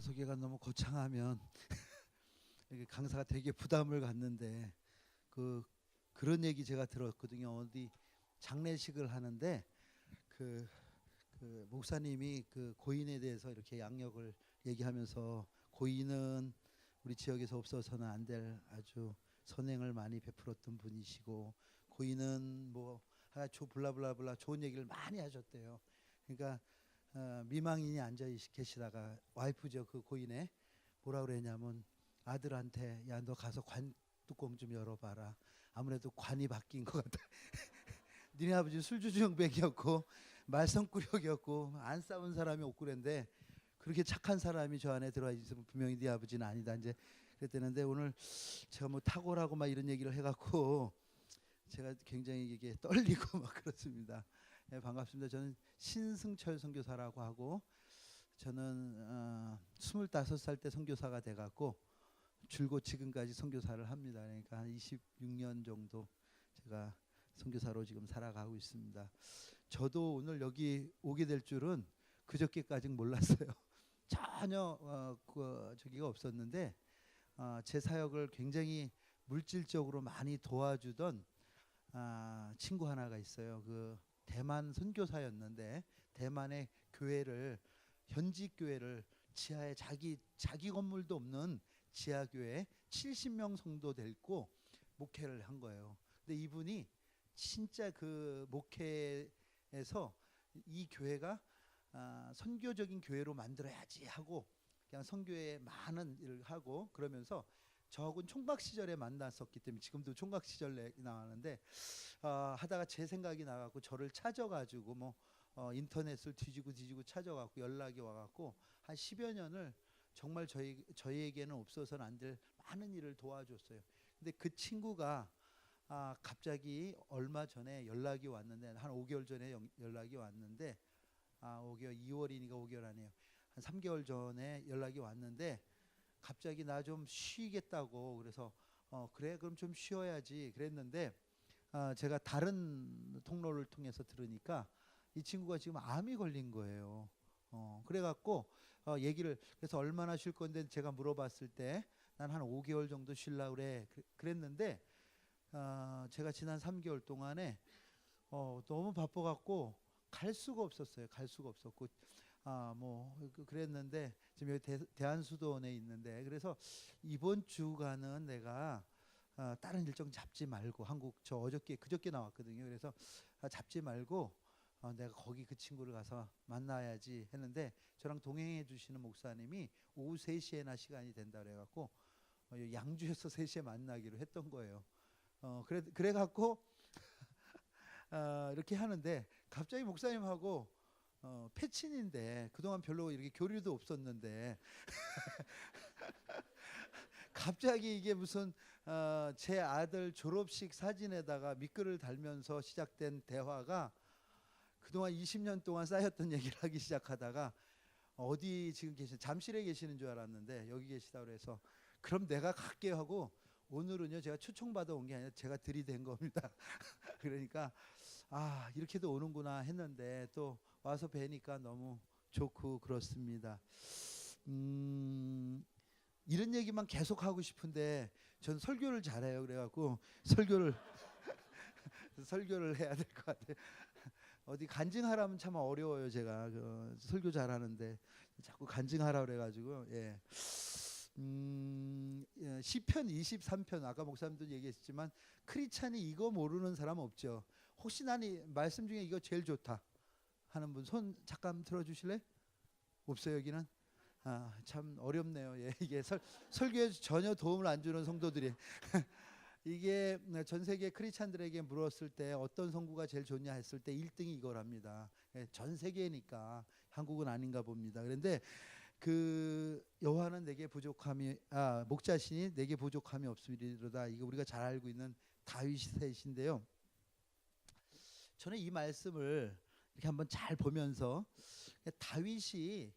소개가 너무 거창하면 이게 강사가 되게 부담을 갖는데 그런 얘기 제가 들었거든요. 어디 장례식을 하는데 그, 그 목사님이 그 고인에 대해서 이렇게 양력을 얘기하면서 고인은 우리 지역에서 없어서는 안 될 아주 선행을 많이 베풀었던 분이시고 고인은 뭐 블라블라블라 좋은 얘기를 많이 하셨대요. 그러니까 미망인이 앉아 계시다가 와이프죠 그 고인의 뭐라 그랬냐면 아들한테 야 너 가서 관 뚜껑 좀 열어봐라. 아무래도 관이 바뀐 것 같다. 니네 아버지 술주정뱅이였고 말썽꾸러기였고 안 싸운 사람이 옥구래인데 그렇게 착한 사람이 저 안에 들어와 있으면 분명히 네 아버지는 아니다 이제 그랬대는데 오늘 제가 뭐 탁월하고 막 이런 얘기를 해갖고 제가 굉장히 이게 떨리고 막 그렇습니다. 네, 반갑습니다. 저는 신승철 선교사라고 하고 저는 25살 때 선교사가 돼갖고 줄곧 지금까지 선교사를 합니다. 그러니까 한 26년 정도 제가 선교사로 지금 살아가고 있습니다. 저도 오늘 여기 오게 될 줄은 그저께까지는 몰랐어요. 전혀 저기가 없었는데 제 사역을 굉장히 물질적으로 많이 도와주던 친구 하나가 있어요. 그 대만 선교사였는데 대만의 교회를 현지 교회를 지하에 자기 건물도 없는 지하 교회 70명 성도 데리고 목회를 한 거예요. 근데 이분이 진짜 그 목회에서 이 교회가 선교적인 교회로 만들어야지 하고 그냥 선교에 많은 일을 하고 그러면서 저하고는 총각 시절에 만났었기 때문에 지금도 총각 시절에 나왔는데 하다가 제 생각이 나갖고 저를 찾아가지고 뭐 인터넷을 뒤지고 찾아갖고 연락이 와갖고 한 10여 년을 정말 저희에게는 없어서는 안 될 많은 일을 도와줬어요. 근데 그 친구가 갑자기 얼마 전에 연락이 왔는데 한 5개월 전에 연락이 왔는데 5개월 2월이니까 5개월 아니에요. 한 3개월 전에 연락이 왔는데 갑자기 나 좀 쉬겠다고 그래서 그래 그럼 좀 쉬어야지 그랬는데 제가 다른 통로를 통해서 들으니까 이 친구가 지금 암이 걸린 거예요. 그래갖고 얘기를 그래서 얼마나 쉴 건데 제가 물어봤을 때 난 한 5개월 정도 쉬려고 그래 그랬는데 제가 지난 3개월 동안에 너무 바빠갖고 갈 수가 없었어요. 갈 수가 없었고 뭐 그랬는데 지금 여기 대한수도원에 있는데 그래서 이번 주간은 내가 다른 일정 잡지 말고 한국 저 그저께 나왔거든요. 그래서 잡지 말고 내가 거기 그 친구를 가서 만나야지 했는데 저랑 동행해 주시는 목사님이 오후 3시에나 시간이 된다 그래갖고 양주에서 3시에 만나기로 했던 거예요. 그래갖고 이렇게 하는데 갑자기 목사님하고 패친인데 그동안 별로 이렇게 교류도 없었는데 갑자기 이게 무슨 제 아들 졸업식 사진에다가 밑글을 달면서 시작된 대화가 그동안 20년 동안 쌓였던 얘기를 하기 시작하다가 어디 지금 잠실에 계시는 줄 알았는데 여기 계시다 그래서 그럼 내가 갈게 하고 오늘은요 제가 초청받아 온 게 아니라 제가 들이댄 겁니다. 그러니까 이렇게도 오는구나 했는데 또 와서 뵈니까 너무 좋고 그렇습니다. 이런 얘기만 계속 하고 싶은데 전 설교를 잘해요. 그래갖고 설교를 해야 될 것 같아요. 어디 간증하라면 참 어려워요. 제가 설교 잘하는데 자꾸 간증하라 그래가지고 시편 23편 아까 목사님도 얘기했지만 크리스찬이 이거 모르는 사람 없죠. 혹시 나는 말씀 중에 이거 제일 좋다 하는 분 손 잠깐 들어주실래? 없어요 여기는? 참 어렵네요. 이게 설교에 전혀 도움을 안 주는 성도들이 이게 전 세계 크리스찬들에게 물었을 때 어떤 성구가 제일 좋냐 했을 때 1등이 이거랍니다. 전 세계니까 한국은 아닌가 봅니다. 그런데 그 여호와는 내게 부족함이 목자시니 내게 부족함이 없으리로다. 이거 우리가 잘 알고 있는 다윗이신데요. 저는 이 말씀을 이렇게 한번 잘 보면서 다윗이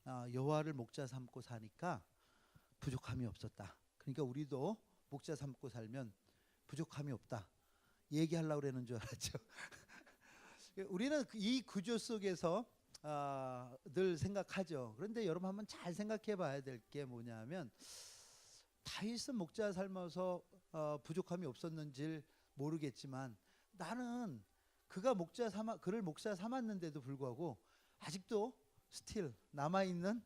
여호와를 목자 삼고 사니까 부족함이 없었다. 그러니까 우리도 목자 삼고 살면 부족함이 없다. 얘기하려고 그러는 줄 알았죠. 우리는 이 구조 속에서 늘 생각하죠. 그런데 여러분 한번 잘 생각해 봐야 될 게 뭐냐면 다윗은 목자 삶아서 부족함이 없었는지 모르겠지만 나는 그를 목자 삼았는데도 불구하고 아직도 스틸 남아 있는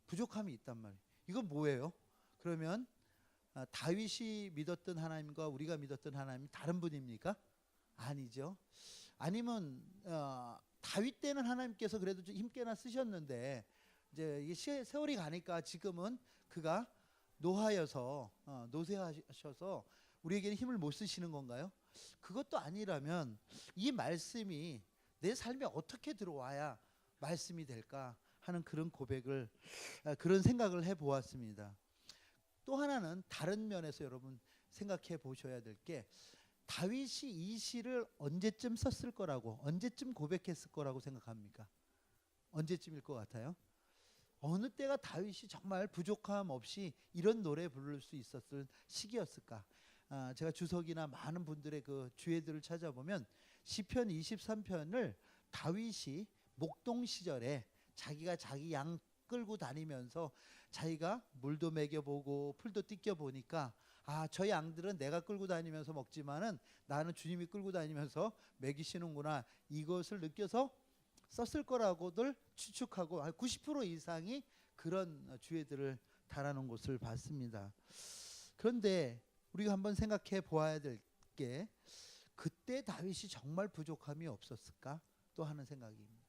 부족함이 있단 말이에요. 이건 뭐예요? 그러면 다윗이 믿었던 하나님과 우리가 믿었던 하나님이 다른 분입니까? 아니죠. 아니면 다윗 때는 하나님께서 그래도 좀 힘께나 쓰셨는데 이제 이게 세월이 가니까 지금은 그가 노쇠하셔서 우리에게는 힘을 못 쓰시는 건가요? 그것도 아니라면 이 말씀이 내 삶에 어떻게 들어와야 말씀이 될까 하는 그런 그런 생각을 해보았습니다. 또 하나는 다른 면에서 여러분 생각해 보셔야 될 게 다윗이 이 시를 언제쯤 썼을 거라고, 언제쯤 고백했을 거라고 생각합니까? 언제쯤일 것 같아요? 어느 때가 다윗이 정말 부족함 없이 이런 노래 부를 수 있었을 시기였을까? 제가 주석이나 많은 분들의 그 주예들을 찾아보면 시편 23편을 다윗이 목동 시절에 자기가 자기 양 끌고 다니면서 자기가 물도 먹여보고 풀도 뜯겨보니까 저 양들은 내가 끌고 다니면서 먹지만은 나는 주님이 끌고 다니면서 먹이시는구나, 이것을 느껴서 썼을 거라고들 추측하고 90% 이상이 그런 주예들을 달아놓은 것을 봤습니다. 그런데 우리가 한번 생각해 보아야 될 게 그때 다윗이 정말 부족함이 없었을까 또 하는 생각입니다.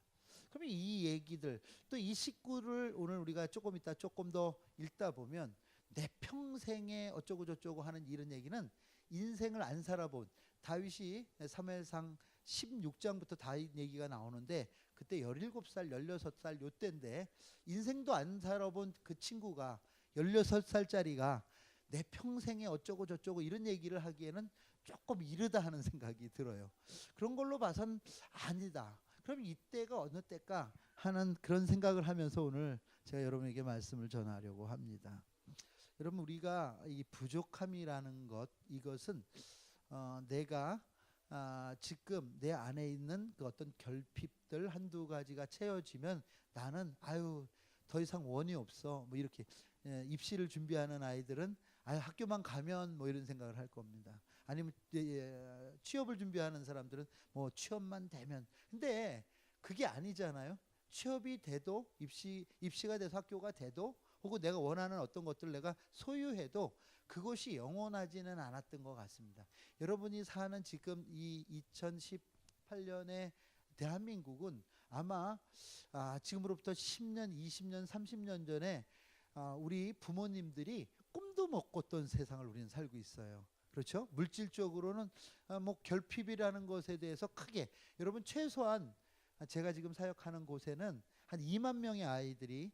그러면 이 얘기들 또 이 식구를 오늘 우리가 조금 이따 조금 더 읽다 보면 내 평생에 어쩌고 저쩌고 하는 이런 얘기는 인생을 안 살아본 다윗이 사무엘상 16장부터 다윗 얘기가 나오는데 그때 17살 16살 요때인데 인생도 안 살아본 그 친구가 16살짜리가 내 평생에 어쩌고 저쩌고 이런 얘기를 하기에는 조금 이르다 하는 생각이 들어요. 그런 걸로 봐선 아니다. 그럼 이때가 어느 때일까 하는 그런 생각을 하면서 오늘 제가 여러분에게 말씀을 전하려고 합니다. 여러분, 우리가 이 부족함이라는 이것은 내가 지금 내 안에 있는 그 어떤 결핍들 한두 가지가 채워지면 나는 더 이상 원이 없어, 뭐 이렇게 입시를 준비하는 아이들은 학교만 가면 뭐 이런 생각을 할 겁니다. 아니면 취업을 준비하는 사람들은 뭐 취업만 되면, 근데 그게 아니잖아요. 취업이 돼도 입시가 돼서 학교가 돼도 혹은 내가 원하는 어떤 것들을 내가 소유해도 그것이 영원하지는 않았던 것 같습니다. 여러분이 사는 지금 이 2018년의 대한민국은 아마 지금으로부터 10년, 20년, 30년 전에 우리 부모님들이 꿈도 못 꿨던 세상을 우리는 살고 있어요. 그렇죠? 물질적으로는 뭐 결핍이라는 것에 대해서 크게, 여러분 최소한 제가 지금 사역하는 곳에는 한 2만 명의 아이들이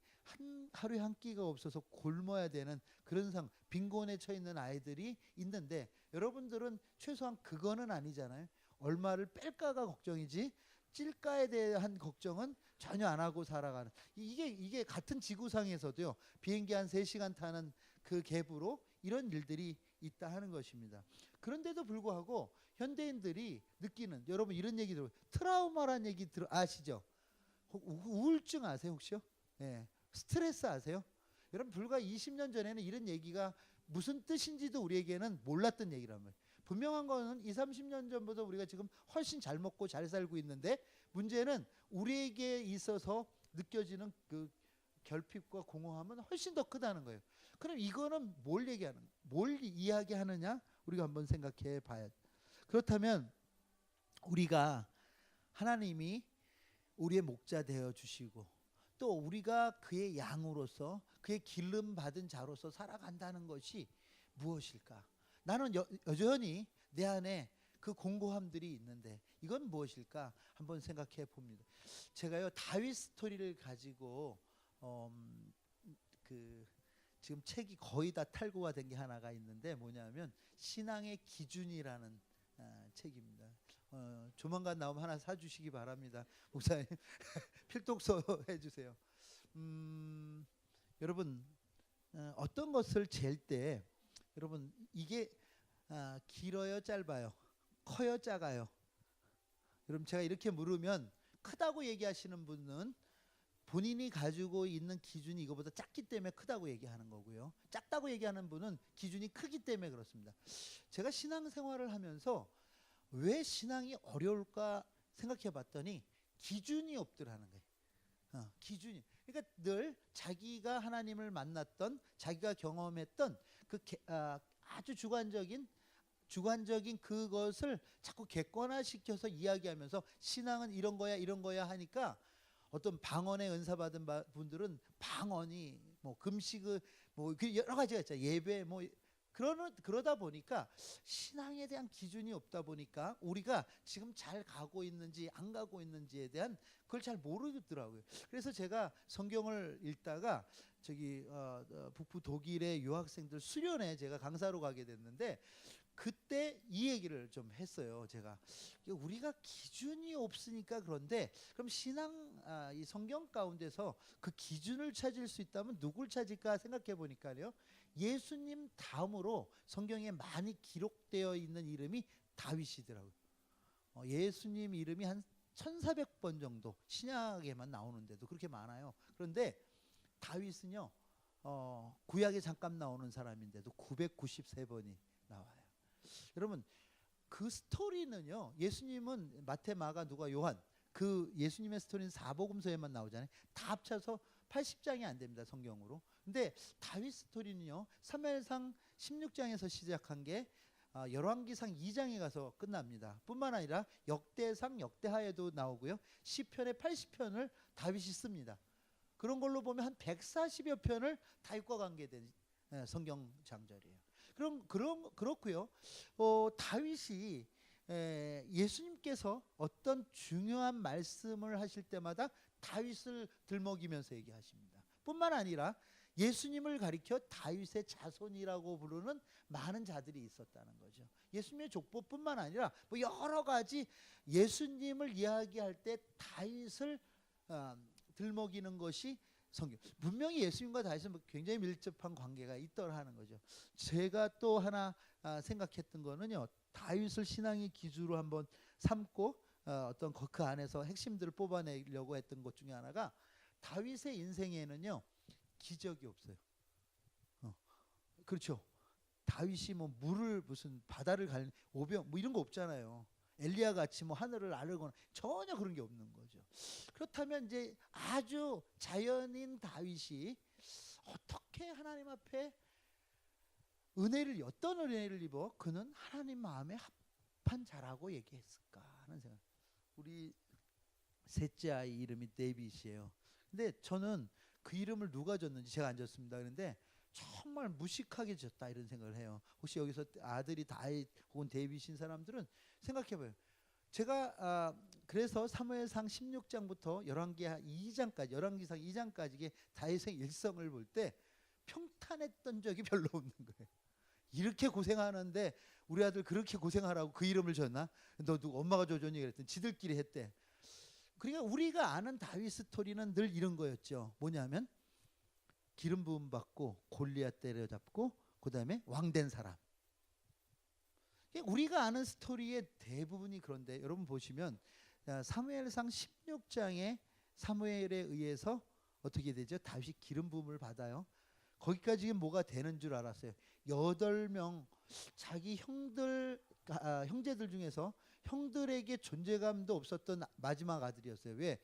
하루에 한 끼가 없어서 굶어야 되는 그런 빈곤에 처해 있는 아이들이 있는데 여러분들은 최소한 그거는 아니잖아요. 얼마를 뺄까가 걱정이지 찔까에 대한 걱정은 전혀 안 하고 살아가는, 이게 같은 지구상에서도요, 비행기 한 3시간 타는 그 갭으로 이런 일들이 있다 하는 것입니다. 그런데도 불구하고 현대인들이 느끼는, 여러분 이런 얘기 들어요. 트라우마란 얘기 아시죠? 우울증 아세요 혹시요? 네. 스트레스 아세요? 여러분 불과 20년 전에는 이런 얘기가 무슨 뜻인지도 우리에게는 몰랐던 얘기란 말이에요. 분명한 거는 20, 30년 전보다 우리가 지금 훨씬 잘 먹고 잘 살고 있는데 문제는 우리에게 있어서 느껴지는 그 결핍과 공허함은 훨씬 더 크다는 거예요. 그럼 이거는 뭘 이야기하느냐? 우리가 한번 생각해 봐야 돼. 그렇다면 우리가 하나님이 우리의 목자 되어 주시고 또 우리가 그의 양으로서 그의 기름 받은 자로서 살아간다는 것이 무엇일까? 나는 여전히 내 안에 그 공고함들이 있는데 이건 무엇일까? 한번 생각해 봅니다. 제가요 다윗 스토리를 가지고 지금 책이 거의 다 탈고가 된 게 하나가 있는데 뭐냐면 신앙의 기준이라는 책입니다. 조만간 나오면 하나 사주시기 바랍니다. 목사님 필독서 해주세요. 여러분 어떤 것을 잴 때 여러분 이게 길어요 짧아요? 커요 작아요? 여러분 제가 이렇게 물으면 크다고 얘기하시는 분은 본인이 가지고 있는 기준이 이거보다 작기 때문에 크다고 얘기하는 거고요. 작다고 얘기하는 분은 기준이 크기 때문에 그렇습니다. 제가 신앙생활을 하면서 왜 신앙이 어려울까 생각해 봤더니 기준이 없더라는 거예요. 기준이. 그러니까 늘 자기가 하나님을 만났던, 자기가 경험했던 그 아주 주관적인 그것을 자꾸 객관화시켜서 이야기하면서 신앙은 이런 거야 하니까, 어떤 방언의 은사 받은 분들은 방언이 뭐 금식을 뭐 여러 가지가 있잖아요. 예배 뭐 그러다 보니까 신앙에 대한 기준이 없다 보니까 우리가 지금 잘 가고 있는지 안 가고 있는지에 대한 그걸 잘 모르겠더라고요. 그래서 제가 성경을 읽다가 북부 독일의 유학생들 수련회 제가 강사로 가게 됐는데, 그때 이 얘기를 좀 했어요. 제가 우리가 기준이 없으니까 그런데, 그럼 이 성경 가운데서 그 기준을 찾을 수 있다면 누굴 찾을까 생각해 보니까요, 예수님 다음으로 성경에 많이 기록되어 있는 이름이 다윗이더라고요. 예수님 이름이 한 1400번 정도 신약에만 나오는데도 그렇게 많아요. 그런데 다윗은요, 구약에 잠깐 나오는 사람인데도 993번이 나와요. 여러분, 그 스토리는요, 예수님은 마태, 마가, 누가, 요한, 그 예수님의 스토리는 사복음서에만 나오잖아요. 다 합쳐서 80장이 안 됩니다, 성경으로. 근데 다윗 스토리는요, 사무엘상 16장에서 시작한 게 열왕기상 2장에 가서 끝납니다. 뿐만 아니라 역대상, 역대하에도 나오고요, 시편의 80편을 다윗이 씁니다. 그런 걸로 보면 한 140여 편을 다윗과 관계된 성경 장절이에요. 그렇고요. 다윗이 예수님께서 어떤 중요한 말씀을 하실 때마다 다윗을 들먹이면서 얘기하십니다. 뿐만 아니라 예수님을 가리켜 다윗의 자손이라고 부르는 많은 자들이 있었다는 거죠. 예수님의 족보뿐만 아니라 뭐 여러 가지 예수님을 이야기할 때 다윗을 들먹이는 것이 성경. 분명히 예수님과 다윗은 굉장히 밀접한 관계가 있더라 하는 거죠. 제가 또 하나 생각했던 거는요, 다윗을 신앙의 기준으로 한번 삼고 어떤 그 안에서 핵심들을 뽑아내려고 했던 것 중에 하나가, 다윗의 인생에는요 기적이 없어요. 그렇죠. 다윗이 뭐 물을 무슨 바다를 갈는 오병 뭐 이런 거 없잖아요. 엘리야 같이 뭐 하늘을 나르거나 전혀 그런 게 없는 거죠. 그렇다면 이제 아주 자연인 다윗이 어떻게 하나님 앞에 어떤 은혜를 입어 그는 하나님 마음에 합한 자라고 얘기했을까 하는 생각. 우리 셋째 아이 이름이 데이빗이에요. 근데 저는 그 이름을 누가 줬는지 제가 안 줬습니다. 그런데 정말 무식하게 졌다 이런 생각을 해요. 혹시 여기서 아들이 다윗 혹은 데이빗인 사람들은 생각해봐요. 제가 그래서 사무엘상 16장부터 열왕기상 2장까지 다윗의 일성을 볼 때 평탄했던 적이 별로 없는 거예요. 이렇게 고생하는데 우리 아들 그렇게 고생하라고 그 이름을 줬나? 너 누구 엄마가 줘줬니? 그랬더니 지들끼리 했대. 그러니까 우리가 아는 다윗 스토리는 늘 이런 거였죠. 뭐냐면 기름 부음 받고 골리앗 때려잡고 그다음에 왕된 사람. 우리가 아는 스토리의 대부분이 그런데, 여러분 보시면 사무엘상 16장에 사무엘에 의해서 어떻게 되죠? 다윗이 기름 부음을 받아요. 거기까지 뭐가 되는 줄 알았어요. 8명 자기 형제들 중에서 형들에게 존재감도 없었던 마지막 아들이었어요. 왜?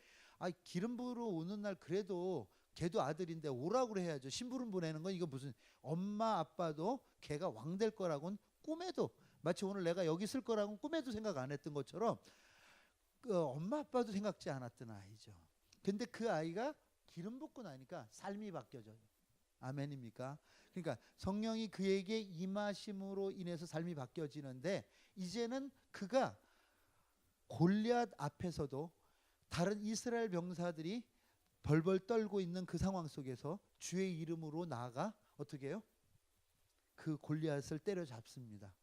기름 부으러 오는 날 그래도 걔도 아들인데 오라고 해야죠. 심부름 보내는 건 이거 무슨, 엄마 아빠도 걔가 왕 될 거라고는 꿈에도, 마치 오늘 내가 여기 있을 거라고는 꿈에도 생각 안 했던 것처럼 엄마 아빠도 생각지 않았던 아이죠. 근데 그 아이가 기름 붓고 나니까 삶이 바뀌어져요. 아멘입니까? 그러니까 성령이 그에게 임하심으로 인해서 삶이 바뀌어지는데, 이제는 그가 골리앗 앞에서도 다른 이스라엘 병사들이 벌벌 떨고 있는 그 상황 속에서 주의 이름으로 나아가 어떻게 해요? 그 골리앗을 때려잡습니다.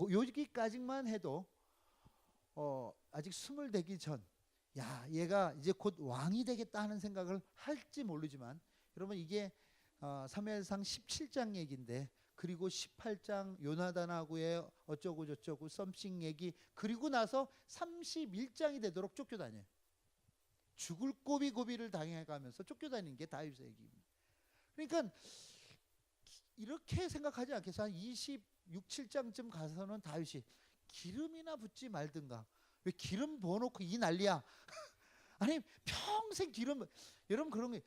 여기까지만 해도 아직 20 되기 전, 야 얘가 이제 곧 왕이 되겠다 하는 생각을 할지 모르지만, 여러분 이게 사무엘상 17장 얘기인데, 그리고 18장 요나단하고의 어쩌고 저쩌고 썸씽 얘기, 그리고 나서 31장이 되도록 쫓겨다녀요. 죽을 고비고비를 당해가면서 쫓겨다니는 게 다윗의 얘기입니다. 그러니까 이렇게 생각하지 않겠어요? 한 26, 7장쯤 가서는 다윗이 기름이나 붓지 말든가. 왜 기름 부어놓고 이 난리야? 아니 평생 기름, 여러분 그런 게,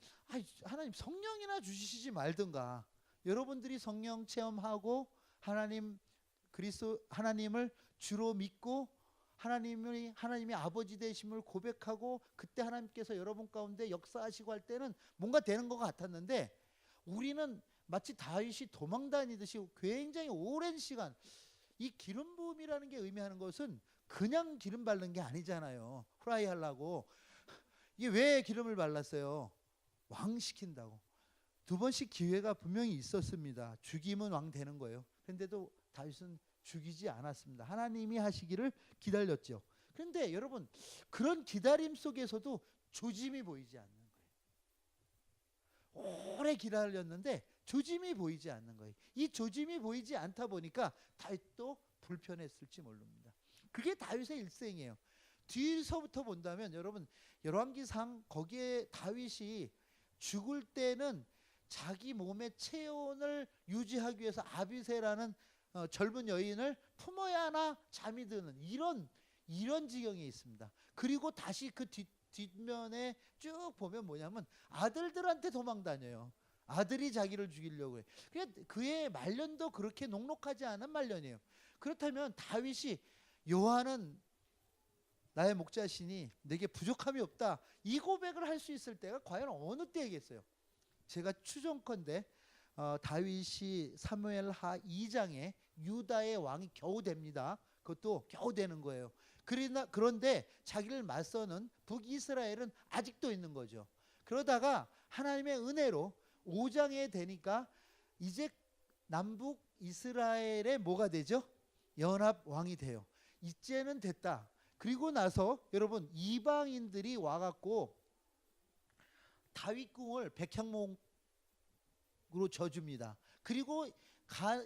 하나님 성령이나 주시지 말든가. 여러분들이 성령 체험하고 하나님을 주로 믿고 하나님이 아버지 되심을 고백하고 그때 하나님께서 여러분 가운데 역사하시고 할 때는 뭔가 되는 것 같았는데, 우리는 마치 다윗이 도망다니듯이 굉장히 오랜 시간, 이 기름 부음이라는 게 의미하는 것은 그냥 기름 바르는 게 아니잖아요. 후라이 하려고. 이게 왜 기름을 발랐어요? 왕 시킨다고. 2번씩 기회가 분명히 있었습니다. 죽이면 왕 되는 거예요. 그런데도 다윗은 죽이지 않았습니다. 하나님이 하시기를 기다렸죠. 그런데 여러분, 그런 기다림 속에서도 조짐이 보이지 않는 거예요. 오래 기다렸는데 조짐이 보이지 않는 거예요. 이 조짐이 보이지 않다 보니까 다윗도 불편했을지 모릅니다. 그게 다윗의 일생이에요. 뒤에서부터 본다면 여러분, 열왕기상 거기에 다윗이 죽을 때는 자기 몸의 체온을 유지하기 위해서 아비새라는 젊은 여인을 품어야 하나 잠이 드는 이런 지경에 있습니다. 그리고 다시 그 뒷면에 쭉 보면 뭐냐면 아들들한테 도망다녀요. 아들이 자기를 죽이려고 해. 그의 말년도 그렇게 녹록하지 않은 말년이에요. 그렇다면 다윗이 요한은 나의 목자시니 내게 부족함이 없다, 이 고백을 할 수 있을 때가 과연 어느 때이겠어요? 제가 추정컨대 다윗이 사무엘하 2장에 유다의 왕이 겨우 됩니다. 그것도 겨우 되는 거예요. 그런데 자기를 맞서는 북이스라엘은 아직도 있는 거죠. 그러다가 하나님의 은혜로 5장에 되니까 이제 남북 이스라엘의 뭐가 되죠? 연합 왕이 돼요. 이제는 됐다. 그리고 나서 여러분, 이방인들이 와갖고 다윗궁을 백향목으로 져줍니다. 그리고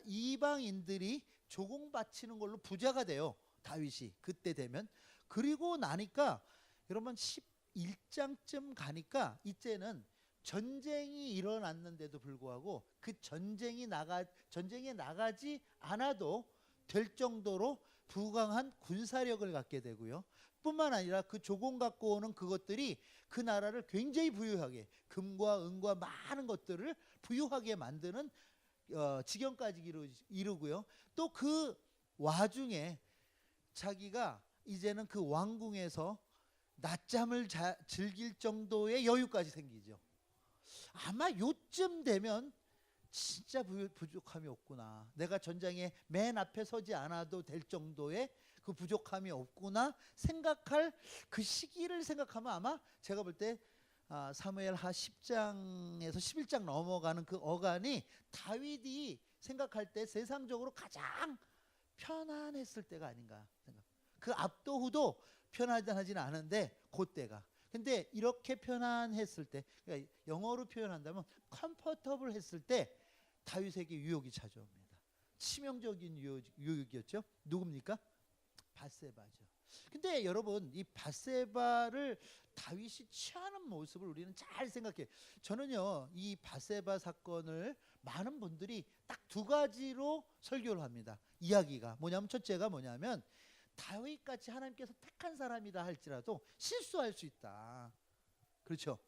이방인들이 조공 바치는 걸로 부자가 돼요, 다윗이 그때 되면. 그리고 나니까 여러분 11장쯤 가니까 이제는 전쟁이 일어났는데도 불구하고 그 전쟁에 나가지 않아도 될 정도로 부강한 군사력을 갖게 되고요. 뿐만 아니라 그 조공 갖고 오는 그것들이 그 나라를 굉장히 부유하게, 금과 은과 많은 것들을 부유하게 만드는 지경까지 이루고요. 또 그 와중에 자기가 이제는 그 왕궁에서 낮잠을 즐길 정도의 여유까지 생기죠. 아마 요쯤 되면 진짜 부족함이 없구나, 내가 전장에 맨 앞에 서지 않아도 될 정도의 그 부족함이 없구나 생각할 그 시기를 생각하면, 아마 제가 볼 때 사무엘하 10장에서 11장 넘어가는 그 어간이 다윗이 생각할 때 세상적으로 가장 편안했을 때가 아닌가 생각. 그 앞도 후도 편안하지는 않은데 그때가. 근데 이렇게 편안했을 때, 그러니까 영어로 표현한다면 컴포터블 했을 때 다윗에게 유혹이 찾아옵니다. 치명적인 유혹이었죠. 누굽니까? 밧세바죠. 근데 여러분, 이 밧세바를 다윗이 취하는 모습을 우리는 잘 생각해요. 저는요, 이 밧세바 사건을 많은 분들이 딱 2가지로 설교를 합니다. 이야기가 뭐냐면, 첫째가 뭐냐면 다윗같이 하나님께서 택한 사람이다 할지라도 실수할 수 있다. 그렇죠?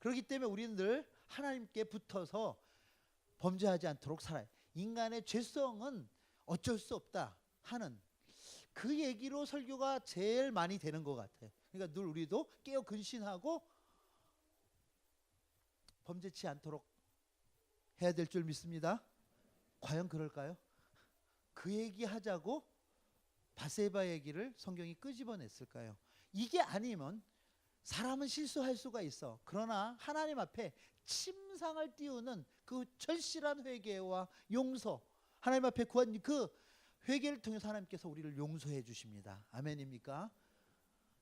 그렇기 때문에 우리는 늘 하나님께 붙어서 범죄하지 않도록 살아요. 인간의 죄성은 어쩔 수 없다 하는 그 얘기로 설교가 제일 많이 되는 것 같아요. 그러니까 늘 우리도 깨어 근신하고 범죄치 않도록 해야 될 줄 믿습니다. 과연 그럴까요? 그 얘기 하자고 밧세바 얘기를 성경이 끄집어냈을까요? 이게 아니면 사람은 실수할 수가 있어. 그러나 하나님 앞에 침상을 띄우는 그 절실한 회개와 용서, 하나님 앞에 구한 그 회개를 통해서 하나님께서 우리를 용서해 주십니다. 아멘입니까?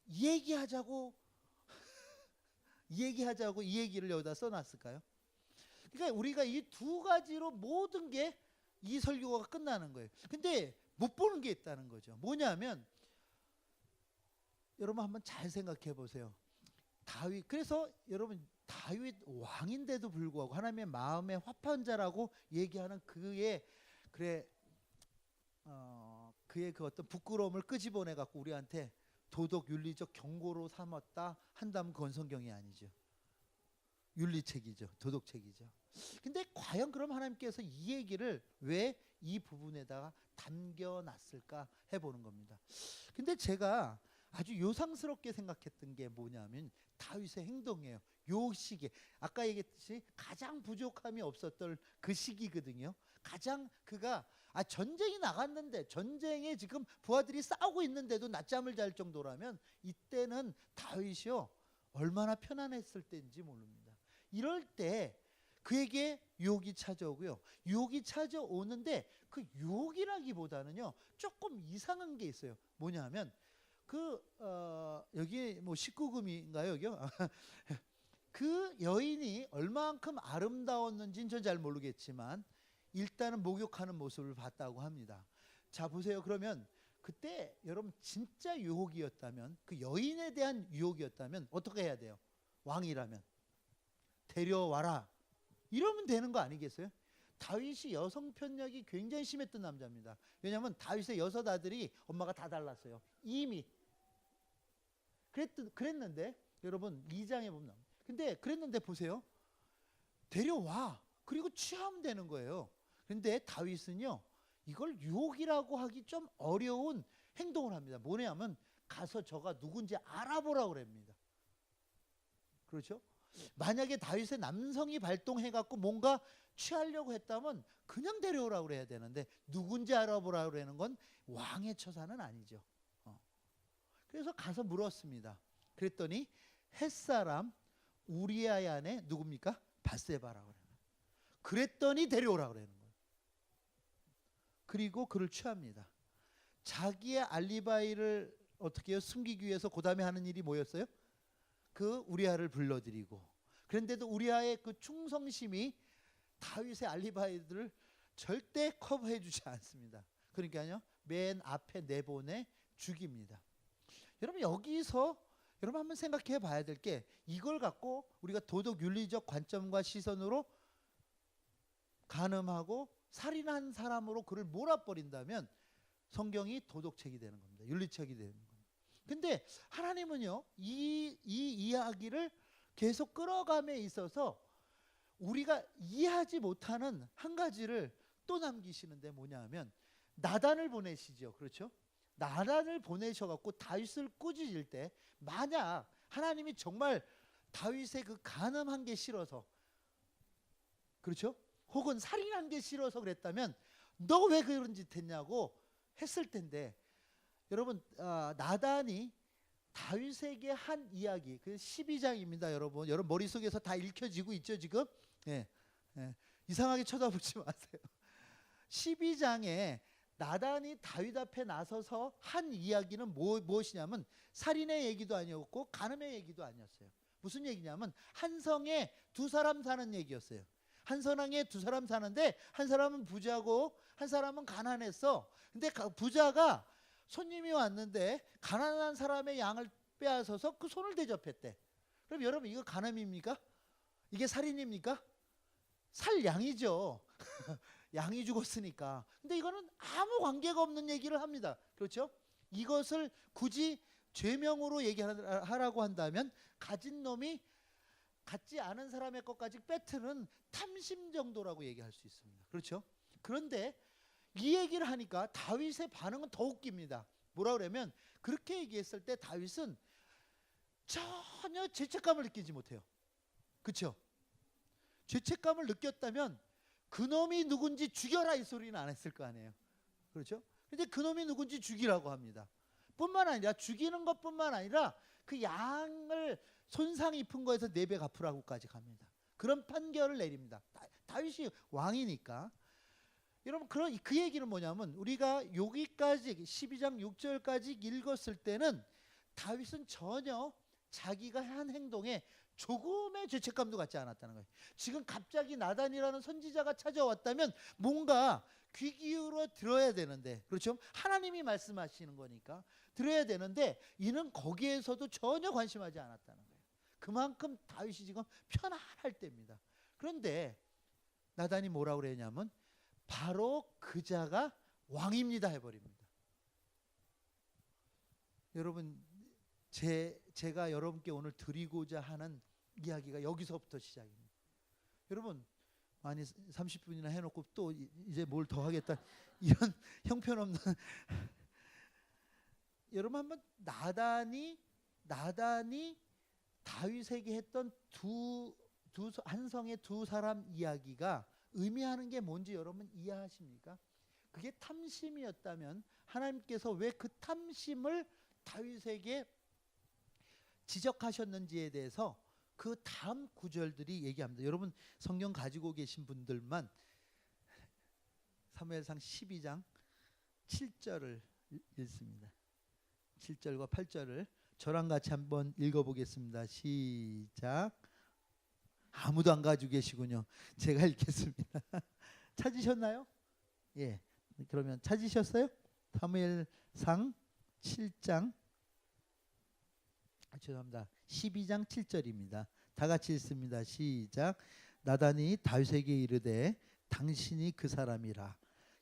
얘기하자고 이 얘기를 여기다 써놨을까요? 그러니까 우리가 이 2가지로 모든 게 이 설교가 끝나는 거예요. 근데 못 보는 게 있다는 거죠. 뭐냐면 여러분 한번 잘 생각해 보세요. 다윗, 그래서 여러분 다윗 왕인데도 불구하고 하나님의 마음의 화판자라고 얘기하는 그의 그의 그 어떤 부끄러움을 끄집어내 갖고 우리한테 도덕 윤리적 경고로 삼았다 한다면 그건 성경이 아니죠. 윤리책이죠. 도덕책이죠. 근데 과연 그럼 하나님께서 이 얘기를 왜 이 부분에다가 담겨놨을까 해보는 겁니다. 근데 제가 아주 요상스럽게 생각했던 게 뭐냐면 다윗의 행동이에요. 요 시기에 아까 얘기했듯이 가장 부족함이 없었던 그 시기거든요. 가장 그가 전쟁이 나갔는데 전쟁에 지금 부하들이 싸우고 있는데도 낮잠을 잘 정도라면 이때는 다윗이요 얼마나 편안했을 때인지 모릅니다. 이럴 때 그에게 유혹이 찾아오고요. 유혹이 찾아오는데 그 유혹이라기보다는요 조금 이상한 게 있어요. 뭐냐면 여기 뭐 19금인가요 여기요? 그 여인이 얼마만큼 아름다웠는지는 전 잘 모르겠지만 일단은 목욕하는 모습을 봤다고 합니다. 자 보세요. 그러면 그때 여러분 진짜 유혹이었다면, 그 여인에 대한 유혹이었다면 어떻게 해야 돼요? 왕이라면 데려와라 이러면 되는 거 아니겠어요? 다윗이 여성 편력이 굉장히 심했던 남자입니다. 왜냐하면 다윗의 6 아들이 엄마가 다 달랐어요. 이미 그랬는데 여러분 2장에 보면 근데 그랬는데 보세요. 데려와 그리고 취하면 되는 거예요. 그런데 다윗은요 이걸 유혹이라고 하기 좀 어려운 행동을 합니다. 뭐냐면 가서 저가 누군지 알아보라고 그럽니다. 그렇죠? 만약에 다윗의 남성이 발동해갖고 뭔가 취하려고 했다면 그냥 데려오라고 그래야 되는데 누군지 알아보라고 그러는 건 왕의 처사는 아니죠. 그래서 가서 물었습니다. 그랬더니 햇사람 우리아의 아내 누굽니까? 밧세바라고 그래요. 그랬더니 데려오라고 그러는 거예요. 그리고 그를 취합니다. 자기의 알리바이를 어떻게 해요? 숨기기 위해서 그 다음에 하는 일이 뭐였어요? 그 우리아를 불러들이고, 그런데도 우리아의 그 충성심이 다윗의 알리바이들을 절대 커버해 주지 않습니다. 그러니까요 맨 앞에 내보내 죽입니다. 여러분 여기서 여러분 한번 생각해 봐야 될 게, 이걸 갖고 우리가 도덕 윤리적 관점과 시선으로 간음하고 살인한 사람으로 그를 몰아버린다면 성경이 도덕책이 되는 겁니다. 윤리책이 되는 겁니다. 근데 하나님은요 이 이야기를 계속 끌어감에 있어서 우리가 이해하지 못하는 한 가지를 또 남기시는데 뭐냐 하면 나단을 보내시죠. 그렇죠? 나단을 보내셔갖고 다윗을 꾸짖을 때, 만약 하나님이 정말 다윗의 그 간음한 게 싫어서, 그렇죠? 혹은 살인한 게 싫어서 그랬다면 너 왜 그런 짓 했냐고 했을 텐데, 여러분 나단이 다윗에게 한 이야기, 그 12장입니다. 여러분 머릿속에서 다 읽혀지고 있죠 지금? 예, 예. 이상하게 쳐다보지 마세요. 12장에 나단이 다윗 앞에 나서서 한 이야기는 무엇이냐면 살인의 얘기도 아니었고 간음의 얘기도 아니었어요. 무슨 얘기냐면 한 성에 2 사람 사는 얘기였어요. 한 성에 2 사람 사는데 한 사람은 부자고 한 사람은 가난했어. 근데 부자가 손님이 왔는데 가난한 사람의 양을 빼앗아서 그 손을 대접했대. 그럼 여러분 이거 간음입니까? 이게 살인입니까? 살 양이죠. 양이 죽었으니까. 근데 이거는 아무 관계가 없는 얘기를 합니다. 그렇죠? 이것을 굳이 죄명으로 얘기하라고 한다면 가진 놈이 갖지 않은 사람의 것까지 뺏트는 탐심 정도라고 얘기할 수 있습니다. 그렇죠? 그런데 이 얘기를 하니까 다윗의 반응은 더 웃깁니다. 뭐라 그러면 그렇게 얘기했을 때 다윗은 전혀 죄책감을 느끼지 못해요. 그렇죠? 죄책감을 느꼈다면 그놈이 누군지 죽여라 이 소리는 안 했을 거 아니에요. 그렇죠? 근데 그놈이 누군지 죽이라고 합니다. 뿐만 아니라 죽이는 것뿐만 아니라 그 양을 손상 입은 거에서 4배 갚으라고까지 갑니다. 그런 판결을 내립니다. 다윗이 왕이니까. 여러분 그 얘기는 뭐냐면 우리가 여기까지 12장 6절까지 읽었을 때는 다윗은 전혀 자기가 한 행동에 조금의 죄책감도 갖지 않았다는 거예요. 지금 갑자기 나단이라는 선지자가 찾아왔다면 뭔가 귀 기울여 들어야 되는데, 그렇죠? 하나님이 말씀하시는 거니까 들어야 되는데 이는 거기에서도 전혀 관심하지 않았다는 거예요. 그만큼 다윗이 지금 편안할 때입니다. 그런데 나단이 뭐라고 그랬냐면 바로 그 자가 왕입니다 해버립니다. 여러분, 제가 여러분께 오늘 드리고자 하는 이야기가 여기서부터 시작입니다. 여러분, 많이 30분이나 해놓고 또 이제 뭘 더 하겠다 이런 형편없는 여러분, 한번 나단이 다윗에게 했던 한 성의 두 사람 이야기가 의미하는 게 뭔지 여러분 이해하십니까? 그게 탐심이었다면 하나님께서 왜 그 탐심을 다윗에게 지적하셨는지에 대해서 그 다음 구절들이 얘기합니다. 여러분 성경 가지고 계신 분들만 사무엘상 12장 7절을 읽습니다. 7절과 8절을 저랑 같이 한번 읽어보겠습니다. 시작. 아무도 안 가지고 계시군요. 제가 읽겠습니다. 찾으셨나요? 예. 그러면 찾으셨어요? 사무엘상 7장 죄송합니다. 12장 7절입니다. 다 같이 읽습니다. 시작. 나단이 다윗에게 이르되 당신이 그 사람이라.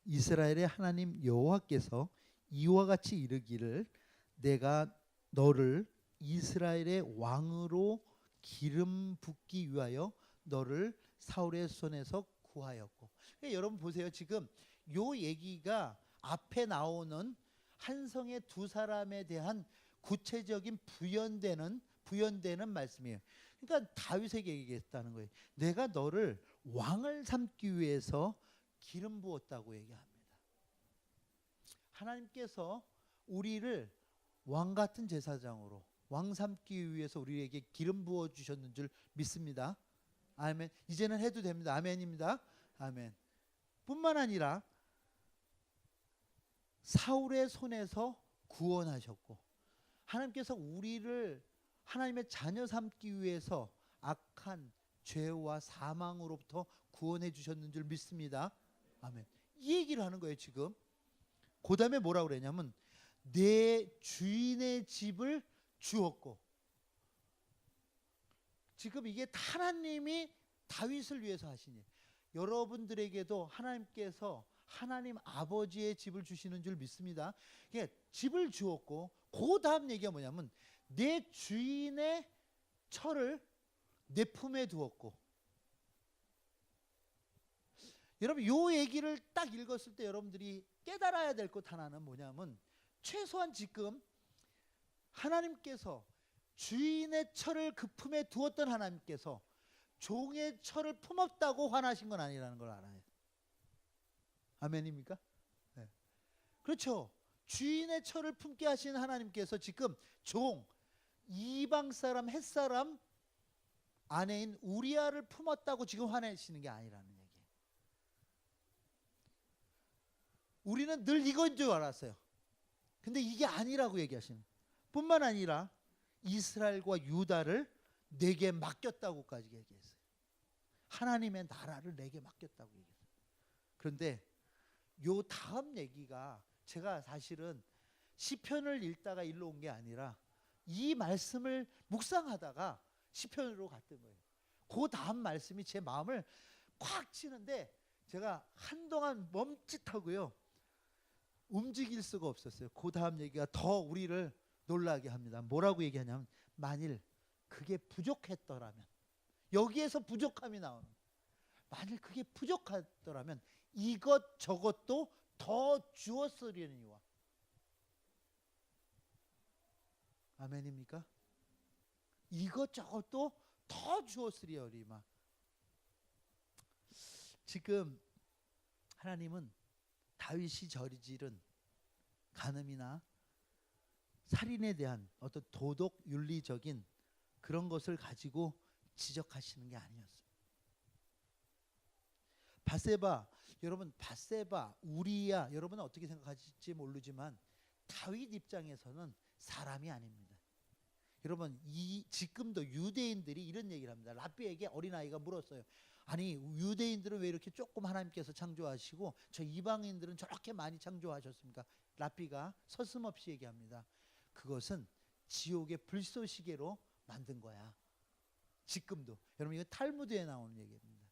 이스라엘의 하나님 여호와께서 이와 같이 이르기를 내가 너를 이스라엘의 왕으로 기름 붓기 위하여 너를 사울의 손에서 구하였고. 그러니까 여러분 보세요. 지금 요 얘기가 앞에 나오는 한 성의 두 사람에 대한 구체적인 부연되는 말씀이에요. 그러니까 다윗에게 얘기했다는 거예요. 내가 너를 왕을 삼기 위해서 기름 부었다고 얘기합니다. 하나님께서 우리를 왕 같은 제사장으로 왕 삼기 위해서 우리에게 기름 부어 주셨는 줄 믿습니다. 아멘. 이제는 해도 됩니다. 아멘입니다. 아멘. 뿐만 아니라 사울의 손에서 구원하셨고, 하나님께서 우리를 하나님의 자녀 삼기 위해서 악한 죄와 사망으로부터 구원해 주셨는 줄 믿습니다. 아멘. 이 얘기를 하는 거예요 지금. 그 다음에 뭐라고 그러냐면 내 주인의 집을 주었고. 지금 이게 하나님이 다윗을 위해서 하신 일. 여러분들에게도 하나님께서 하나님 아버지의 집을 주시는 줄 믿습니다. 집을 주었고, 그 다음 얘기가 뭐냐면 내 주인의 철을 내 품에 두었고. 여러분 요 얘기를 딱 읽었을 때 여러분들이 깨달아야 될 것 하나는 뭐냐면, 최소한 지금 하나님께서 주인의 철을 그 품에 두었던 하나님께서 종의 철을 품었다고 화나신 건 아니라는 걸 알아요. 아멘입니까? 네. 그렇죠. 주인의 철을 품게 하신 하나님께서 지금 이방 사람 햇사람 아내인 우리아를 품었다고 지금 화내시는 게 아니라는 얘기예요. 우리는 늘 이건 줄 알았어요. 근데 이게 아니라고 얘기하시는. 뿐만 아니라 이스라엘과 유다를 내게 맡겼다고까지 얘기했어요. 하나님의 나라를 내게 맡겼다고 얘기했어요. 그런데 요 다음 얘기가 제가 사실은 시편을 읽다가 일로 온 게 아니라 이 말씀을 묵상하다가 시편으로 갔던 거예요. 그 다음 말씀이 제 마음을 콱 치는데 제가 한동안 멈칫하고요. 움직일 수가 없었어요. 그 다음 얘기가 더 우리를 놀라게 합니다. 뭐라고 얘기하냐면 만일 그게 부족했더라면, 여기에서 부족함이 나오는, 만일 그게 부족하더라면 이것 저것도 더 주었으려니와. 아멘입니까? 이것 저것도 더 주었으려니와. 지금 하나님은 다윗이 저지른 간음이나 살인에 대한 어떤 도덕 윤리적인 그런 것을 가지고 지적하시는 게 아니었어요. 밧세바, 여러분 밧세바, 우리야, 여러분은 어떻게 생각하실지 모르지만 다윗 입장에서는 사람이 아닙니다. 여러분 지금도 유대인들이 이런 얘기를 합니다. 랍비에게 어린아이가 물었어요. 아니 유대인들은 왜 이렇게 조금 하나님께서 창조하시고 저 이방인들은 저렇게 많이 창조하셨습니까? 랍비가 서슴없이 얘기합니다. 그것은 지옥의 불쏘시개로 만든 거야. 지금도. 여러분 이거 탈무드에 나오는 얘기입니다.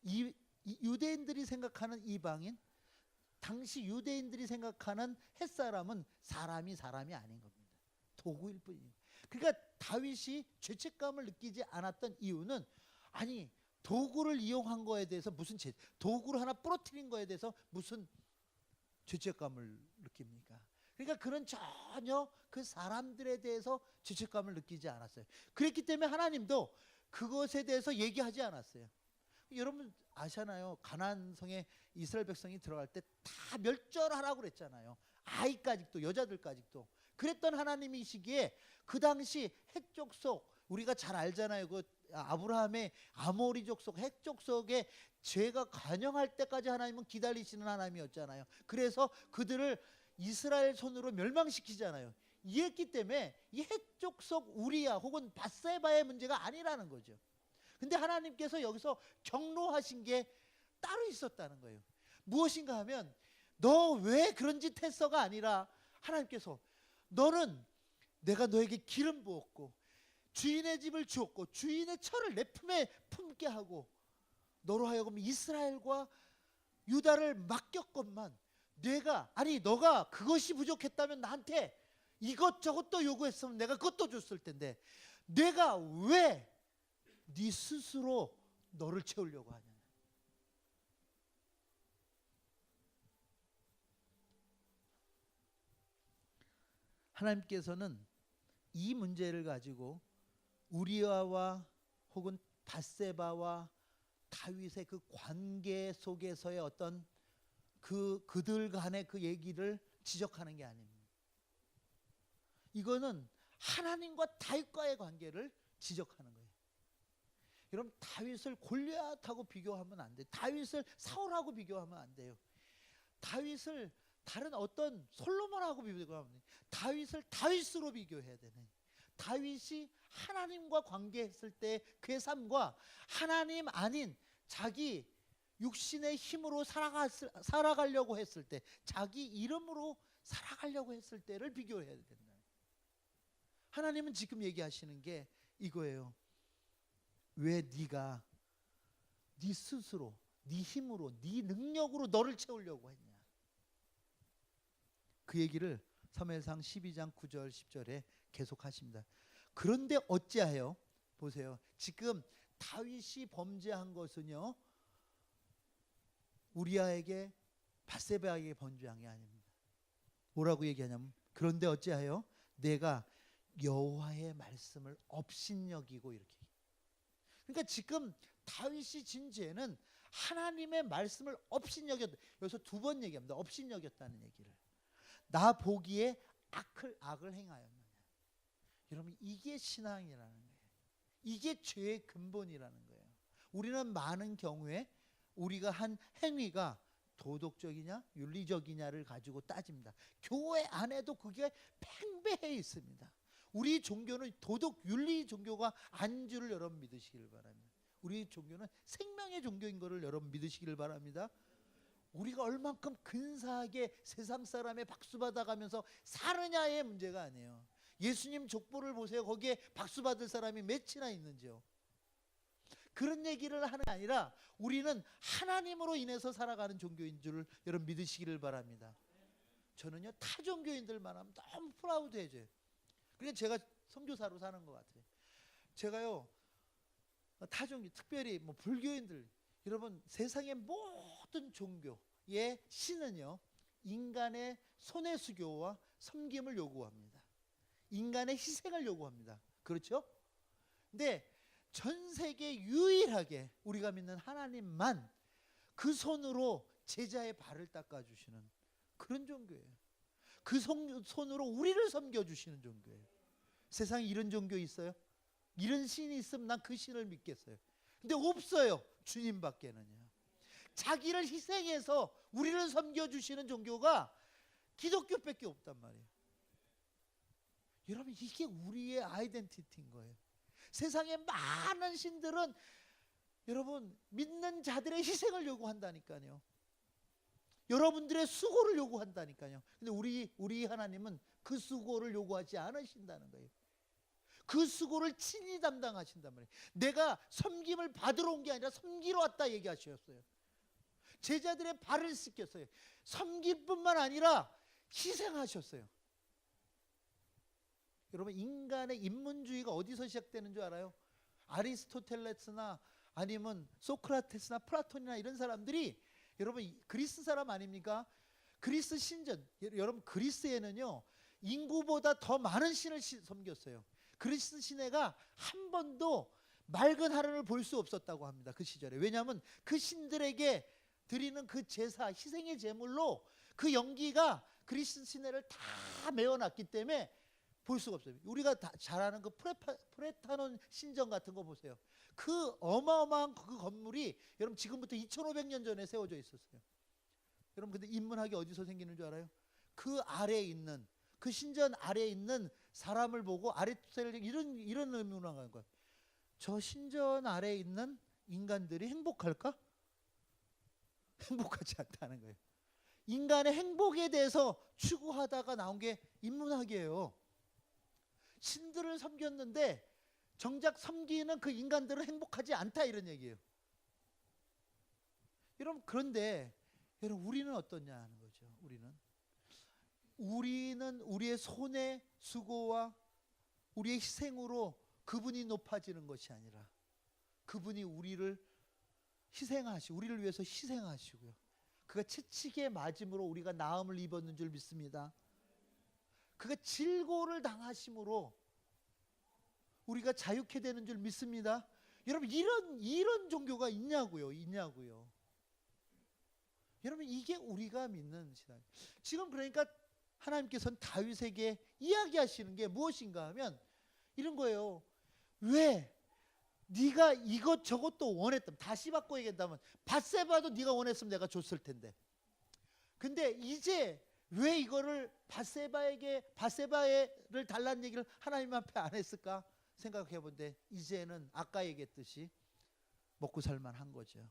이 유대인들이 생각하는 이방인, 당시 유대인들이 생각하는 햇사람은 사람이 아닌 겁니다. 도구일 뿐입니다. 그러니까 다윗이 죄책감을 느끼지 않았던 이유는, 아니 도구를 이용한 거에 대해서 도구를 하나 부러뜨린 거에 대해서 무슨 죄책감을 느낍니까? 그러니까 그는 전혀 그 사람들에 대해서 죄책감을 느끼지 않았어요. 그랬기 때문에 하나님도 그것에 대해서 얘기하지 않았어요. 여러분 아시잖아요. 가나안 성에 이스라엘 백성이 들어갈 때 다 멸절하라고 그랬잖아요. 아이까지도, 여자들까지도. 그랬던 하나님이시기에 그 당시 헷 족속, 우리가 잘 알잖아요. 그 아브라함의 아모리 족속, 헷 족속의 죄가 관영할 때까지 하나님은 기다리시는 하나님이었잖아요. 그래서 그들을 이스라엘 손으로 멸망시키잖아요. 이했기 때문에 이 헷 족속 우리야 혹은 밧세바의 문제가 아니라는 거죠. 근데 하나님께서 여기서 경로하신 게 따로 있었다는 거예요. 무엇인가 하면 너 왜 그런 짓 했어가 아니라, 하나님께서 너는 내가 너에게 기름 부었고 주인의 집을 주었고 주인의 처를 내 품에 품게 하고 너로 하여금 이스라엘과 유다를 맡겼건만, 너가 그것이 부족했다면 나한테 이것저것도 요구했으면 내가 그것도 줬을 텐데 내가 왜 네 스스로 너를 채우려고 하냐. 하나님께서는 이 문제를 가지고 우리아와 혹은 밧세바와 다윗의 그 관계 속에서의 어떤 그들 간의 그 얘기를 지적하는 게 아닙니다. 이거는 하나님과 다윗과의 관계를 지적하는 거예요. 여러분 다윗을 골리앗하고 비교하면 안 돼요. 다윗을 사울하고 비교하면 안 돼요. 다윗을 다른 어떤 솔로몬하고 비교하면 돼요. 다윗을 다윗으로 비교해야 되네. 다윗이 하나님과 관계했을 때 그의 삶과 하나님 아닌 자기 육신의 힘으로 살아가려고 했을 때, 자기 이름으로 살아가려고 했을 때를 비교해야 된다. 하나님은 지금 얘기하시는 게 이거예요. 왜 네가 네 스스로, 네 힘으로, 네 능력으로 너를 채우려고 했냐. 그 얘기를 사무엘상 12장 9절 10절에 계속하십니다. 그런데 어찌하여, 보세요. 지금 다윗이 범죄한 것은요, 우리아에게 밧세바에게 범죄한 게 아닙니다. 뭐라고 얘기하냐면, 그런데 어찌하여 내가 여호와의 말씀을 업신여기고, 이렇게. 그러니까 지금 다윗이 진 죄는 하나님의 말씀을 업신여겼다. 여기서 두 번 얘기합니다. 업신여겼다는 얘기를. 나 보기에 악을 행하였느냐. 여러분 이게 신앙이라는 거예요. 이게 죄의 근본이라는 거예요. 우리는 많은 경우에 우리가 한 행위가 도덕적이냐 윤리적이냐를 가지고 따집니다. 교회 안에도 그게 팽배해 있습니다. 우리 종교는 도덕 윤리 종교가 아닌 줄을 여러분 믿으시길 바랍니다. 우리 종교는 생명의 종교인 것을 여러분 믿으시길 바랍니다. 우리가 얼만큼 근사하게 세상 사람의 박수 받아가면서 사느냐의 문제가 아니에요. 예수님 족보를 보세요. 거기에 박수 받을 사람이 몇이나 있는지요. 그런 얘기를 하는 게 아니라 우리는 하나님으로 인해서 살아가는 종교인 줄을 여러분 믿으시기를 바랍니다. 저는요 타 종교인들만 하면 너무 프라우드해져요. 그러니까 제가 선교사로 사는 것 같아요. 제가요 타 종교, 특별히 뭐 불교인들, 여러분 세상의 모든 종교의 신은요 인간의 손해수교와 섬김을 요구합니다. 인간의 희생을 요구합니다. 그렇죠? 근데 전 세계 유일하게 우리가 믿는 하나님만 그 손으로 제자의 발을 닦아주시는 그런 종교예요. 그 손으로 우리를 섬겨주시는 종교예요. 세상에 이런 종교 있어요? 이런 신이 있으면 난 그 신을 믿겠어요. 근데 없어요. 주님밖에는요. 자기를 희생해서 우리를 섬겨주시는 종교가 기독교밖에 없단 말이에요. 여러분 이게 우리의 아이덴티티인 거예요. 세상에 많은 신들은 여러분 믿는 자들의 희생을 요구한다니까요. 여러분들의 수고를 요구한다니까요. 근데 우리 하나님은 그 수고를 요구하지 않으신다는 거예요. 그 수고를 친히 담당하신단 말이에요. 내가 섬김을 받으러 온 게 아니라 섬기러 왔다 얘기하셨어요. 제자들의 발을 씻겼어요. 섬김뿐만 아니라 희생하셨어요. 여러분, 인간의 인문주의가 어디서 시작되는 줄 알아요? 아리스토텔레스나 아니면 소크라테스나 플라톤이나 이런 사람들이, 여러분 그리스 사람 아닙니까? 그리스 신전, 여러분 그리스에는요 인구보다 더 많은 신을 섬겼어요. 그리스 시내가 한 번도 맑은 하늘을 볼 수 없었다고 합니다. 그 시절에. 왜냐하면 그 신들에게 드리는 그 제사, 희생의 제물로 그 연기가 그리스 시내를 다 메워놨기 때문에 볼 수가 없어요. 우리가 다 잘 아는 그 프레타논 신전 같은 거 보세요. 그 어마어마한 그 건물이 여러분 지금부터 2500년 전에 세워져 있었어요. 여러분 근데 인문학이 어디서 생기는 줄 알아요? 그 아래에 있는, 그 신전 아래에 있는 사람을 보고 아리스토텔레스 이런 의문을 하는 거예요. 저 신전 아래에 있는 인간들이 행복할까? 행복하지 않다는 거예요. 인간의 행복에 대해서 추구하다가 나온 게 인문학이에요. 신들을 섬겼는데 정작 섬기는 그 인간들은 행복하지 않다, 이런 얘기예요. 여러분 그런데 여러분 우리는 어떠냐 하는 거죠. 우리는 우리의 손의 수고와 우리의 희생으로 그분이 높아지는 것이 아니라 그분이 우리를 우리를 위해서 희생하시고요, 그가 채찍에 맞음으로 우리가 나음을 입었는 줄 믿습니다. 그가 질고를 당하심으로 우리가 자유케 되는 줄 믿습니다. 여러분 이런 종교가 있냐고요. 여러분 이게 우리가 믿는 신앙. 지금 그러니까 하나님께서는 다윗에게 이야기하시는 게 무엇인가 하면 이런 거예요. 왜 네가 이것저것도 원했다면, 다시 바꿔 얘기한다면 밧세바도 네가 원했으면 내가 줬을 텐데, 근데 이제 왜 이거를 밧세바를 달라는 얘기를 하나님 앞에 안 했을까 생각해 본데, 이제는 아까 얘기했듯이 먹고 살만한 거죠.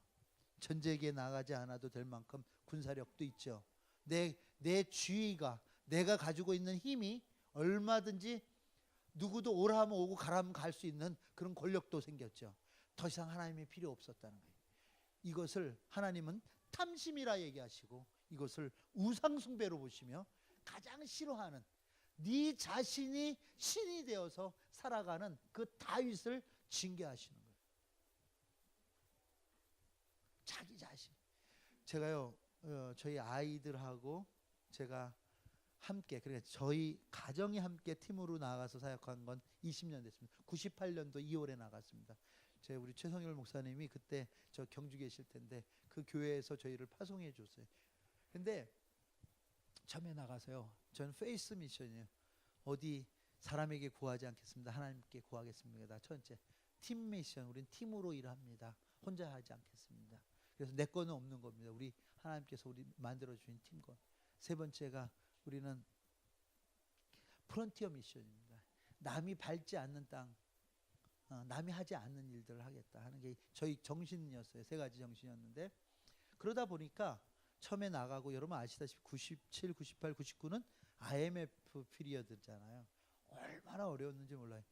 전쟁에 나가지 않아도 될 만큼 군사력도 있죠. 내 주의가, 내가 가지고 있는 힘이 얼마든지 누구도 오라 하면 오고 가라 하면 갈 수 있는 그런 권력도 생겼죠. 더 이상 하나님이 필요 없었다는 거예요. 이것을 하나님은 탐심이라 얘기하시고 이것을 우상숭배로 보시며 가장 싫어하는, 네 자신이 신이 되어서 살아가는 그 다윗을 징계하시는 거예요. 자기 자신. 제가요 저희 아이들하고 제가 함께, 그러니까 저희 가정이 함께 팀으로 나가서 사역한 건 20년 됐습니다. 98년도 2월에 나갔습니다. 우리 최성열 목사님이 그때 저 경주 계실 텐데 그 교회에서 저희를 파송해 줬어요. 근데 처음에 나가서요, 저는 페이스 미션이에요. 어디 사람에게 구하지 않겠습니다. 하나님께 구하겠습니다. 첫째, 팀 미션. 우린 팀으로 일합니다. 혼자 하지 않겠습니다. 그래서 내 거는 없는 겁니다. 우리 하나님께서 우리 만들어 주신 팀건. 세 번째가 우리는 프론티어 미션입니다. 남이 밟지 않는 땅, 남이 하지 않는 일들을 하겠다 하는 게 저희 정신이었어요. 세 가지 정신이었는데, 그러다 보니까 처음에 나가고, 여러분 아시다시피 97, 98, 99는 IMF 피리어드잖아요. 얼마나 어려웠는지 몰라요.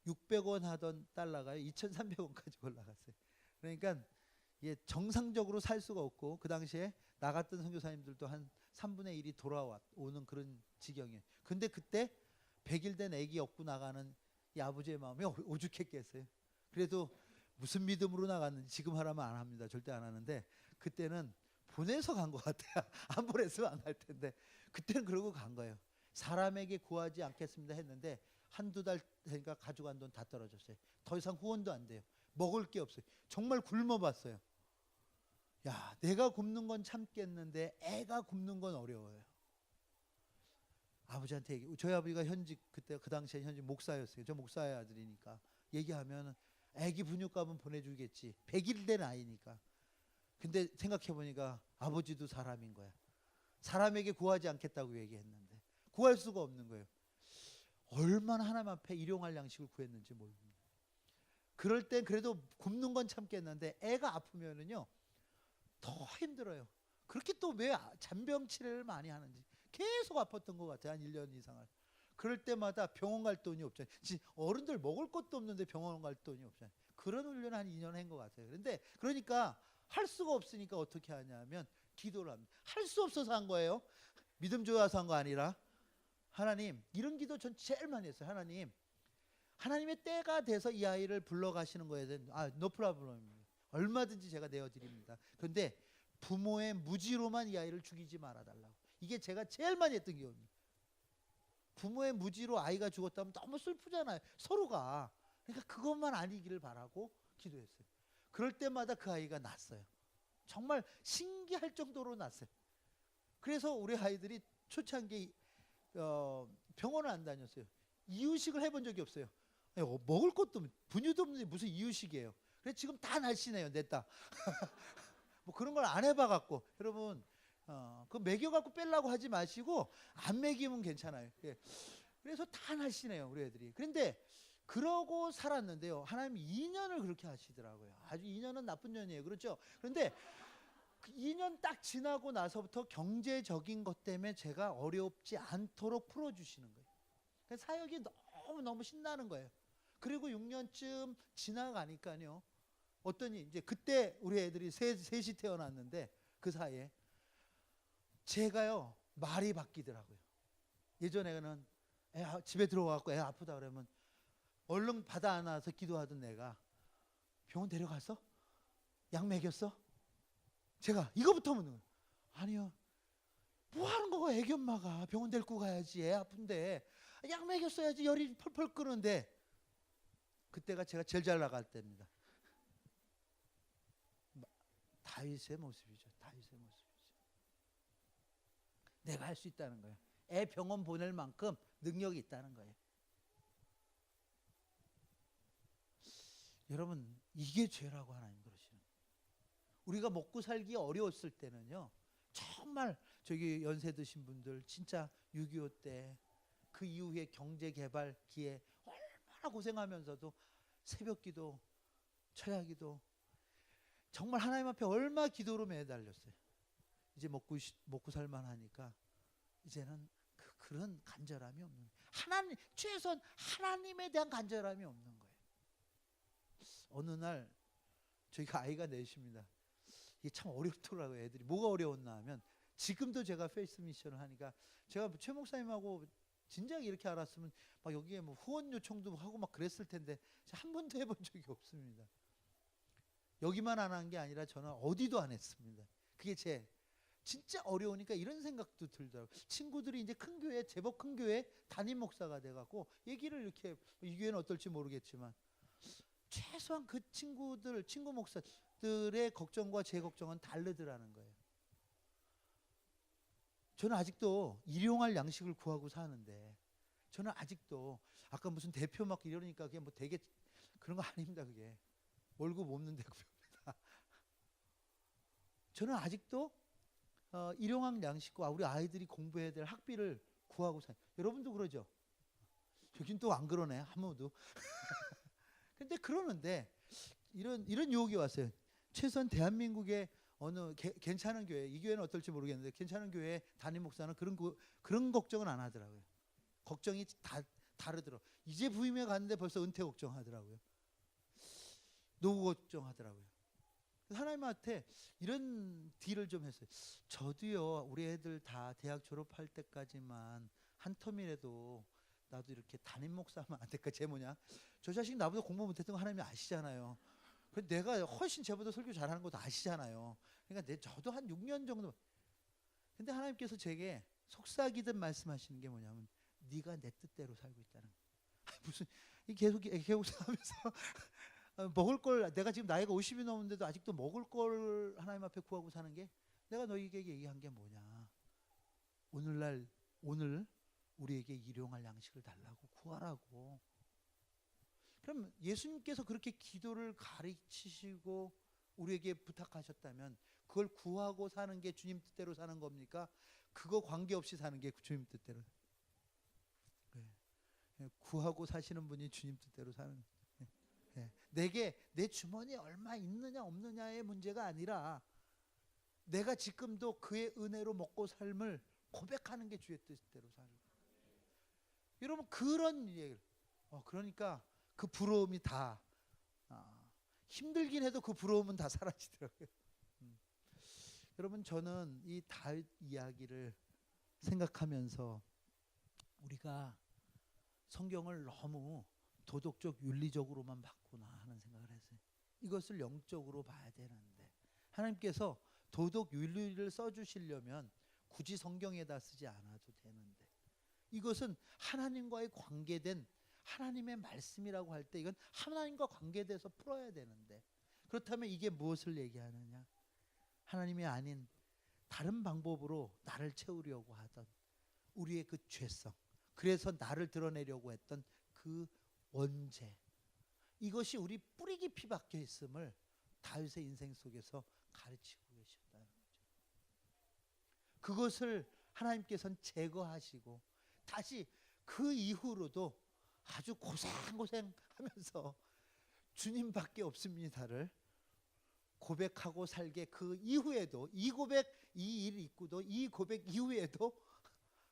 600원 하던 달러가 2,300원까지 올라갔어요. 그러니까 이게 정상적으로 살 수가 없고, 그 당시에 나갔던 선교사님들도 한 3분의 1이 돌아오는 그런 지경이에요. 근데 그때 100일 된 애기 업고 나가는 이 아버지의 마음이 오죽했겠어요. 그래도 무슨 믿음으로 나갔는지 지금 하라면 안 합니다. 절대 안 하는데 그때는 보내서 간 것 같아요. 안 보냈으면 안 갈 텐데 그때는 그러고 간 거예요. 사람에게 구하지 않겠습니다 했는데 한두 달 되니까 가져간 돈 다 떨어졌어요. 더 이상 후원도 안 돼요. 먹을 게 없어요. 정말 굶어봤어요. 야, 내가 굶는 건 참겠는데 애가 굶는 건 어려워요. 아버지한테 저희 아버지가 그때 그 당시에 현직 목사였어요. 저 목사의 아들이니까 얘기하면 애기 분유값은 보내주겠지. 100일 된 아이니까. 근데 생각해 보니까 아버지도 사람인 거야. 사람에게 구하지 않겠다고 얘기했는데 구할 수가 없는 거예요. 얼마나 하나님 앞에 일용할 양식을 구했는지 모릅니다. 그럴 땐 그래도 굶는 건 참겠는데 애가 아프면은요 더 힘들어요. 그렇게 또 왜 잔병 치레를 많이 하는지 계속 아팠던 것 같아요. 한 1년 이상을. 그럴 때마다 병원 갈 돈이 없잖아요. 어른들 먹을 것도 없는데 병원 갈 돈이 없잖아요. 그런 훈련을 한 2년 한 것 같아요. 그런데 그러니까 할 수가 없으니까 어떻게 하냐면 기도를 합니다. 할 수 없어서 한 거예요. 믿음 좋아서 한 거 아니라. 하나님, 이런 기도 전 제일 많이 했어요. 하나님의 때가 돼서 이 아이를 불러가시는 거에 대한 no problem입니다. 얼마든지 제가 내어드립니다. 그런데 부모의 무지로만 이 아이를 죽이지 말아달라고. 이게 제가 제일 많이 했던 기도입니다. 부모의 무지로 아이가 죽었다면 너무 슬프잖아요. 서로가. 그러니까 그것만 아니기를 바라고 기도했어요. 그럴 때마다 그 아이가 났어요. 정말 신기할 정도로 났어요. 그래서 우리 아이들이 초창기 병원을 안 다녔어요. 이유식을 해본 적이 없어요. 먹을 것도 없는, 분유도 없는데 무슨 이유식이에요. 그래서 지금 다 날씬해요. 냈다. 뭐 그런 걸 안 해봐갖고 여러분 그 먹여갖고 빼려고 하지 마시고 안 먹이면 괜찮아요. 예. 그래서 다 날씬해요 우리 애들이. 그런데 그러고 살았는데요. 하나님 2년을 그렇게 하시더라고요. 아주 2년은 나쁜 년이에요. 그렇죠? 그런데 그 2년 딱 지나고 나서부터 경제적인 것 때문에 제가 어렵지 않도록 풀어주시는 거예요. 그래서 사역이 너무 신나는 거예요. 그리고 6년쯤 지나가니까요. 어떠니 이제 그때 우리 애들이 셋이 태어났는데 그 사이에 제가요 말이 바뀌더라고요. 예전에는 집에 들어와갖고 애 아프다 그러면 얼른 받아 안아서 기도하던 내가 병원 데려갔어? 약 먹였어? 제가 이거부터 묻는 거예요. 아니요. 뭐 하는 거고 애기 엄마가 병원 데리고 가야지. 애 아픈데 약 먹였어야지. 열이 펄펄 끄는데. 그때가 제가 제일 잘 나갈 때입니다. 다윗의 모습이죠. 다윗의 모습이죠. 내가 할 수 있다는 거예요. 애 병원 보낼 만큼 능력이 있다는 거예요. 여러분 이게 죄라고 하나님 그러시는 거예요. 우리가 먹고 살기 어려웠을 때는요. 정말 저기 연세 드신 분들 진짜 6.25 때 그 이후에 경제개발기에 얼마나 고생하면서도 새벽기도 철야기도 정말 하나님 앞에 얼마 기도로 매달렸어요. 이제 먹고 살만하니까 이제는 그런 간절함이 없는 거예요. 하나님 최소한 하나님에 대한 간절함이 없는 거예요. 어느 날 저희가 아이가 넷입니다. 이게 참 어렵더라고요. 애들이 뭐가 어려웠나 하면 지금도 제가 페이스 미션을 하니까 제가 최 목사님하고 진작 이렇게 알았으면 막 여기에 뭐 후원 요청도 하고 막 그랬을 텐데 한 번도 해본 적이 없습니다. 여기만 안 한 게 아니라 저는 어디도 안 했습니다. 그게 진짜 어려우니까 이런 생각도 들더라고요. 친구들이 이제 큰 교회, 제법 큰 교회 담임 목사가 돼갖고 얘기를 이렇게 이 교회는 어떨지 모르겠지만 최소한 그 친구 목사들의 걱정과 제 걱정은 다르더라는 거예요. 저는 아직도 일용할 양식을 구하고 사는데 저는 아직도 아까 무슨 대표 막 이러니까 그게 뭐 되게 그런 거 아닙니다. 그게 월급 없는 대표입니다. 저는 아직도 일용할 양식과 우리 아이들이 공부해야 될 학비를 구하고 사요. 여러분도 그러죠? 여긴 또 안 그러네 아무도. 근데 그러는데 이런 유혹이 왔어요. 최소한 대한민국의 어느 괜찮은 교회, 이 교회는 어떨지 모르겠는데 괜찮은 교회 담임 목사는 그런 걱정은 안 하더라고요. 걱정이 다르더라고요. 이제 부임해 갔는데 벌써 은퇴 걱정하더라고요. 노후 걱정하더라고요. 하나님한테 이런 딜을 좀 했어요. 저도요 우리 애들 다 대학 졸업할 때까지만 한 텀이라도 나도 이렇게 담임 목사하면 안 될까? 제 뭐냐? 저 자식 나보다 공부 못했던 거 하나님이 아시잖아요. 내가 훨씬 쟤보다 설교 잘하는 것도 아시잖아요. 그러니까 저도 한 6년 정도. 근데 하나님께서 제게 속삭이듯 말씀하시는 게 뭐냐면 네가 내 뜻대로 살고 있다는 거예요. 무슨 계속 하면서 먹을 걸 내가 지금 나이가 50이 넘었는데도 아직도 먹을 걸 하나님 앞에 구하고 사는 게 내가 너희에게 얘기한 게 뭐냐? 오늘 우리에게 일용할 양식을 달라고 구하라고. 그럼 예수님께서 그렇게 기도를 가르치시고 우리에게 부탁하셨다면 그걸 구하고 사는 게 주님 뜻대로 사는 겁니까? 그거 관계없이 사는 게 주님 뜻대로. 구하고 사시는 분이 주님 뜻대로 사는. 내게 내 주머니에 얼마 있느냐 없느냐의 문제가 아니라 내가 지금도 그의 은혜로 먹고 삶을 고백하는 게 주의 뜻대로 사는. 여러분 그런 얘기를 그러니까 그 부러움이 다 힘들긴 해도 그 부러움은 다 사라지더라고요. 여러분 저는 이 다윗 이야기를 생각하면서 우리가 성경을 너무 도덕적 윤리적으로만 봤구나 하는 생각을 했어요. 이것을 영적으로 봐야 되는데 하나님께서 도덕 윤리를 써주시려면 굳이 성경에다 쓰지 않아도 되는데 이것은 하나님과의 관계된 하나님의 말씀이라고 할 때 이건 하나님과 관계돼서 풀어야 되는데 그렇다면 이게 무엇을 얘기하느냐? 하나님이 아닌 다른 방법으로 나를 채우려고 하던 우리의 그 죄성, 그래서 나를 드러내려고 했던 그 원죄, 이것이 우리 뿌리 깊이 박혀 있음을 다윗의 인생 속에서 가르치고 계셨다는 거죠. 그것을 하나님께서는 제거하시고 다시 그 이후로도 아주 고생하면서 주님밖에 없습니다를 고백하고 살게 그 이후에도 이 고백, 이 일 있고도 이 고백 이후에도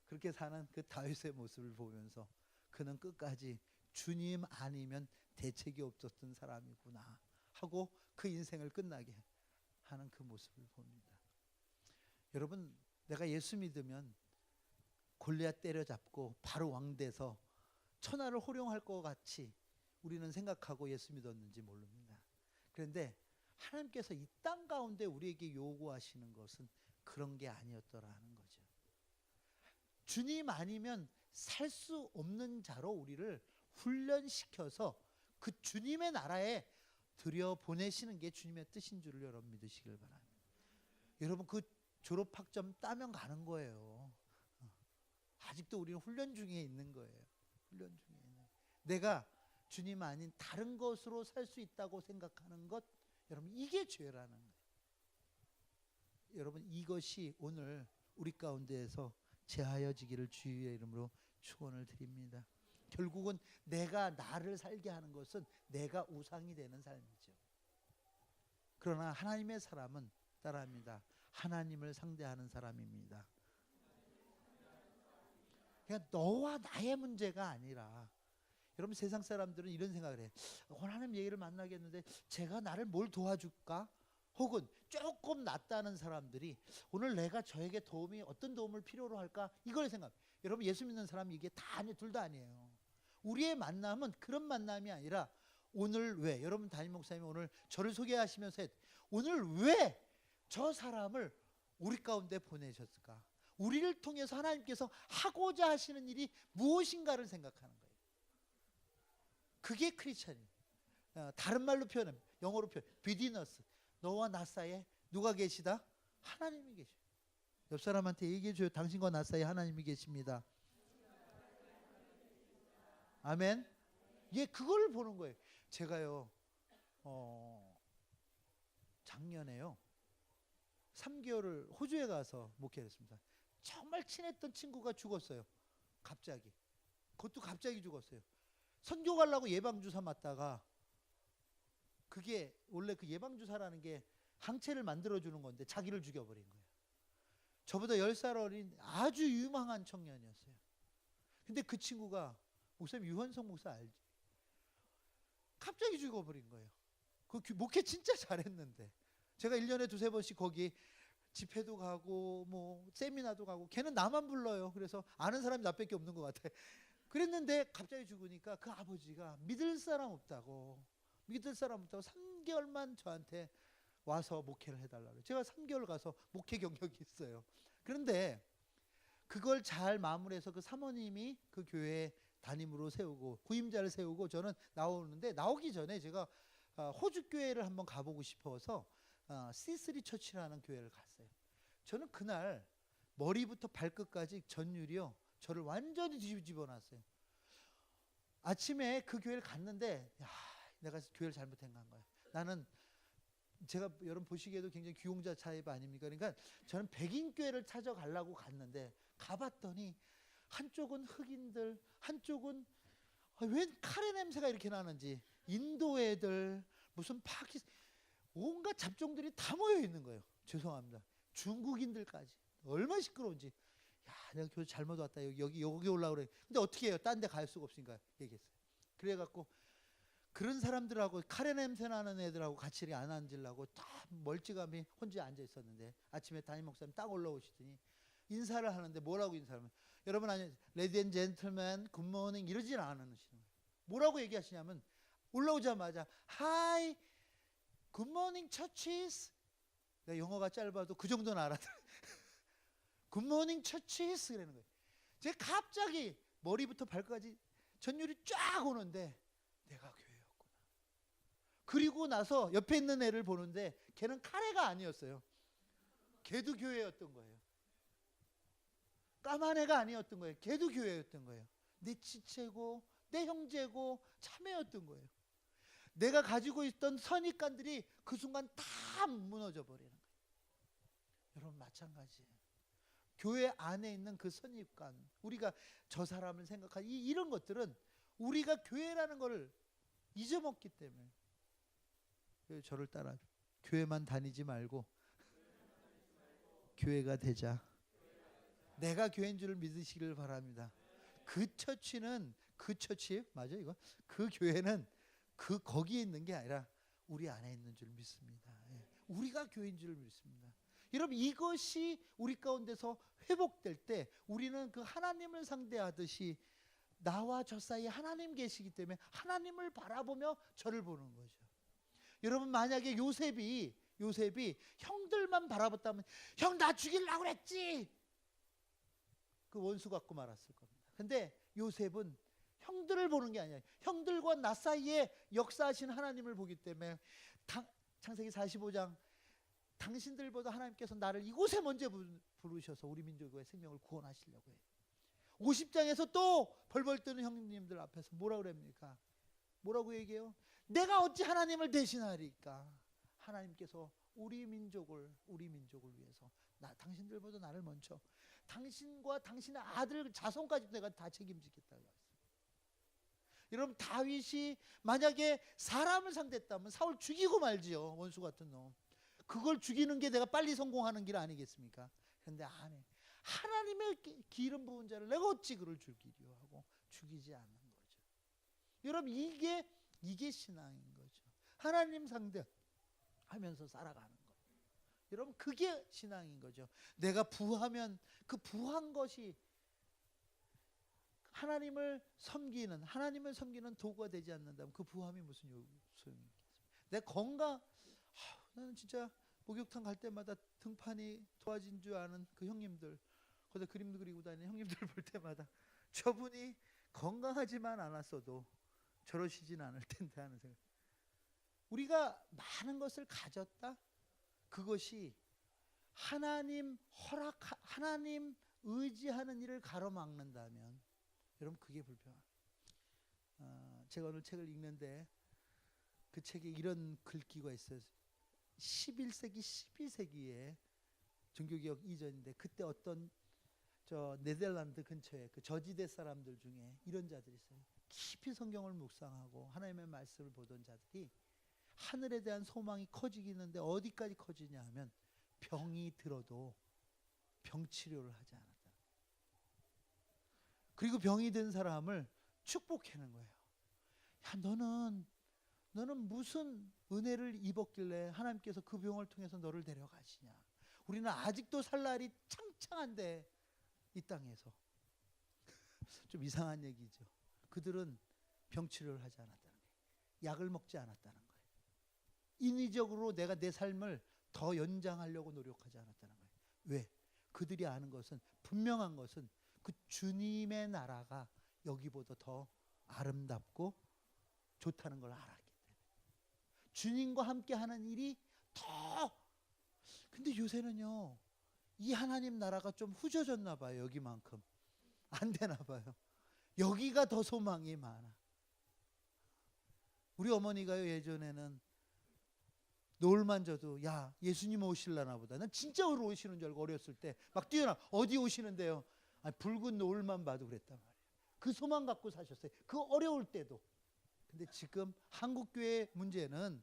그렇게 사는 그 다윗의 모습을 보면서 그는 끝까지 주님 아니면 대책이 없었던 사람이구나 하고 그 인생을 끝나게 하는 그 모습을 봅니다. 여러분 내가 예수 믿으면 골리앗 때려잡고 바로 왕 돼서 천하를 호령할 것 같이 우리는 생각하고 예수 믿었는지 모릅니다. 그런데 하나님께서 이 땅 가운데 우리에게 요구하시는 것은 그런 게 아니었더라는 거죠. 주님 아니면 살 수 없는 자로 우리를 훈련시켜서 그 주님의 나라에 들여보내시는 게 주님의 뜻인 줄을 여러분 믿으시길 바랍니다. 여러분 그 졸업학점 따면 가는 거예요. 아직도 우리는 훈련 중에 있는 거예요. 훈련 중에 있는. 내가 주님 아닌 다른 것으로 살 수 있다고 생각하는 것, 여러분 이게 죄라는 거예요. 여러분 이것이 오늘 우리 가운데에서 제하여지기를 주의 이름으로 축원을 드립니다. 결국은 내가 나를 살게 하는 것은 내가 우상이 되는 삶이죠. 그러나 하나님의 사람은 따라합니다. 하나님을 상대하는 사람입니다. 그냥 너와 나의 문제가 아니라 여러분 세상 사람들은 이런 생각을 해요. 하나님 얘기를 만나겠는데 제가 나를 뭘 도와줄까? 혹은 조금 낫다는 사람들이 오늘 내가 저에게 어떤 도움을 필요로 할까? 이걸 생각해요. 여러분 예수 믿는 사람이 이게 다 둘 다 아니에요. 우리의 만남은 그런 만남이 아니라 오늘 왜 여러분 담임 목사님이 오늘 저를 소개하시면서 오늘 왜 저 사람을 우리 가운데 보내셨을까? 우리를 통해서 하나님께서 하고자 하시는 일이 무엇인가를 생각하는 거예요. 그게 크리스천이에요. 다른 말로 표현하면 영어로 표현 비디너스, 너와 나 사이에 누가 계시다? 하나님이 계셔. 옆 사람한테 얘기해 줘요. 당신과 나 사이에 하나님이 계십니다. 아멘. 예, 그걸 보는 거예요. 제가요 작년에요 3개월을 호주에 가서 목회를 했습니다. 정말 친했던 친구가 죽었어요. 갑자기. 그것도 갑자기 죽었어요. 선교 가려고 예방주사 맞다가 그게 원래 그 예방주사라는 게 항체를 만들어주는 건데 자기를 죽여버린 거예요. 저보다 10살 어린 아주 유망한 청년이었어요. 근데 그 친구가 목사님 유헌성 목사 알지? 갑자기 죽어버린 거예요. 그 목회 진짜 잘했는데 제가 1년에 2-3번씩 거기 집회도 가고 뭐 세미나도 가고 걔는 나만 불러요. 그래서 아는 사람이 나밖에 없는 것 같아. 그랬는데 갑자기 죽으니까 그 아버지가 믿을 사람 없다고 3개월만 저한테 와서 목회를 해달라고. 제가 3개월 가서 목회 경력이 있어요. 그런데 그걸 잘 마무리해서 그 사모님이 그 교회 담임으로 세우고 구임자를 세우고 저는 나오는데 나오기 전에 제가 호주 교회를 한번 가보고 싶어서 C3 처치라는 교회를 갔어요. 저는 그날 머리부터 발끝까지 전율이요 저를 완전히 뒤집어 놨어요. 아침에 그 교회를 갔는데 내가 교회를 잘못한 거야. 나는 제가 여러분 보시기에도 굉장히 귀용자 타입 아닙니까? 그러니까 저는 백인 교회를 찾아가려고 갔는데 가봤더니 한쪽은 흑인들, 한쪽은 왜 카레 냄새가 이렇게 나는지 인도 애들, 무슨 온갖 잡종들이 다 모여 있는 거예요. 죄송합니다. 중국인들까지 얼마나 시끄러운지. 야, 내가 교회 잘못 왔다. 여기 올라오라 그래. 근데 어떻게 해요? 딴 데 갈 수가 없으니까 얘기했어요. 그래갖고 그런 사람들하고 카레 냄새 나는 애들하고 같이 안 앉으려고 다 멀찌감이 혼자 앉아 있었는데 아침에 담임 목사님 딱 올라오시더니 인사를 하는데 뭐라고 인사하면 여러분 아니 레디 앤 젠틀맨 굿모닝 이러진 않으시는 거예요. 뭐라고 얘기하시냐면 올라오자마자 하이 굿모닝 처치스 내가 영어가 짧아도 그 정도는 알아들어요. 굿모닝 처치스 이러는 거예요. 제가 갑자기 머리부터 발까지 전율이 쫙 오는데 내가 교회였구나. 그리고 나서 옆에 있는 애를 보는데 걔는 카레가 아니었어요. 걔도 교회였던 거예요. 까만 애가 아니었던 거예요. 걔도 교회였던 거예요. 내 지체고 내 형제고 자매였던 거예요. 내가 가지고 있던 선입관들이 그 순간 다 무너져 버리는 거예요. 여러분 마찬가지예요. 교회 안에 있는 그 선입관, 우리가 저 사람을 생각하는 이런 것들은 우리가 교회라는 것을 잊어먹기 때문에 저를 따라 교회만 다니지 말고 교회가 되자. 내가 교회인 줄 믿으시기를 바랍니다. 그 처치는 그 처치 맞아 이거? 그 교회는 그 거기에 있는 게 아니라 우리 안에 있는 줄 믿습니다. 우리가 교회인 줄 믿습니다. 여러분 이것이 우리 가운데서 회복될 때 우리는 그 하나님을 상대하듯이 나와 저 사이에 하나님 계시기 때문에 하나님을 바라보며 저를 보는 거죠. 여러분 만약에 요셉이 형들만 바라봤다면 형 나 죽이려고 그랬지 그 원수 갖고 말았을 겁니다. 근데 요셉은 형들을 보는 게 아니에요. 형들과 나 사이에 역사하신 하나님을 보기 때문에 창세기 45장 당신들보다 하나님께서 나를 이곳에 먼저 부르셔서 우리 민족의 생명을 구원하시려고 해요. 50장에서 또 벌벌 떠는 형님들 앞에서 뭐라 그럽니까? 뭐라고 얘기해요? 내가 어찌 하나님을 대신하리까? 하나님께서 우리 민족을 위해서 당신들보다 나를 먼저 당신과 당신의 아들 자손까지 내가 다 책임지겠다고 했어요. 여러분 다윗이 만약에 사람을 상대했다면 사울 죽이고 말지요. 원수 같은 놈. 그걸 죽이는 게 내가 빨리 성공하는 길 아니겠습니까? 그런데 안 해. 하나님의 기름 부은 자를 내가 어찌 그를 죽이려 하고 죽이지 않는 거죠. 여러분 이게 신앙인 거죠. 하나님 상대하면서 살아가는 거예요. 여러분 그게 신앙인 거죠. 내가 부하면 그 부한 것이 하나님을 섬기는 도구가 되지 않는다면 그 부함이 무슨 소용이 있겠습니까? 내 건강 나는 진짜 목욕탕 갈 때마다 등판이 도와진 줄 아는 그 형님들 거기다 그림도 그리고 다니는 형님들 볼 때마다 저분이 건강하지만 않았어도 저러시진 않을 텐데 하는 생각. 우리가 많은 것을 가졌다? 그것이 하나님 의지하는 일을 가로막는다면 여러분 그게 불평합니다. 제가 오늘 책을 읽는데 그 책에 이런 글귀가 있어요. 11세기 12세기에 종교개혁 이전인데 그때 어떤 네덜란드 근처에 그 저지대 사람들 중에 이런 자들이 있어요. 깊이 성경을 묵상하고 하나님의 말씀을 보던 자들이 하늘에 대한 소망이 커지기는데 어디까지 커지냐 하면 병이 들어도 병 치료를 하지 않았다. 그리고 병이 든 사람을 축복하는 거예요. 야 너는 무슨 은혜를 입었길래 하나님께서 그 병을 통해서 너를 데려가시냐. 우리는 아직도 살 날이 창창한데 이 땅에서 좀 이상한 얘기죠. 그들은 병치료를 하지 않았다는 거예요. 약을 먹지 않았다는 거예요. 인위적으로 내가 내 삶을 더 연장하려고 노력하지 않았다는 거예요. 왜? 그들이 아는 것은 분명한 것은 그 주님의 나라가 여기보다 더 아름답고 좋다는 걸 알았기 때문에 주님과 함께 하는 일이 더. 근데 요새는요 이 하나님 나라가 좀 후져졌나 봐요. 여기만큼 안 되나 봐요. 여기가 더 소망이 많아. 우리 어머니가요 예전에는 노을만 져도 야 예수님 오실라나 보다. 난 진짜 오시는 줄 알고 어렸을 때 막 뛰어나. 어디 오시는데요? 붉은 노을만 봐도 그랬단 말이에요. 그 소망 갖고 사셨어요. 그 어려울 때도. 근데 지금 한국교회 문제는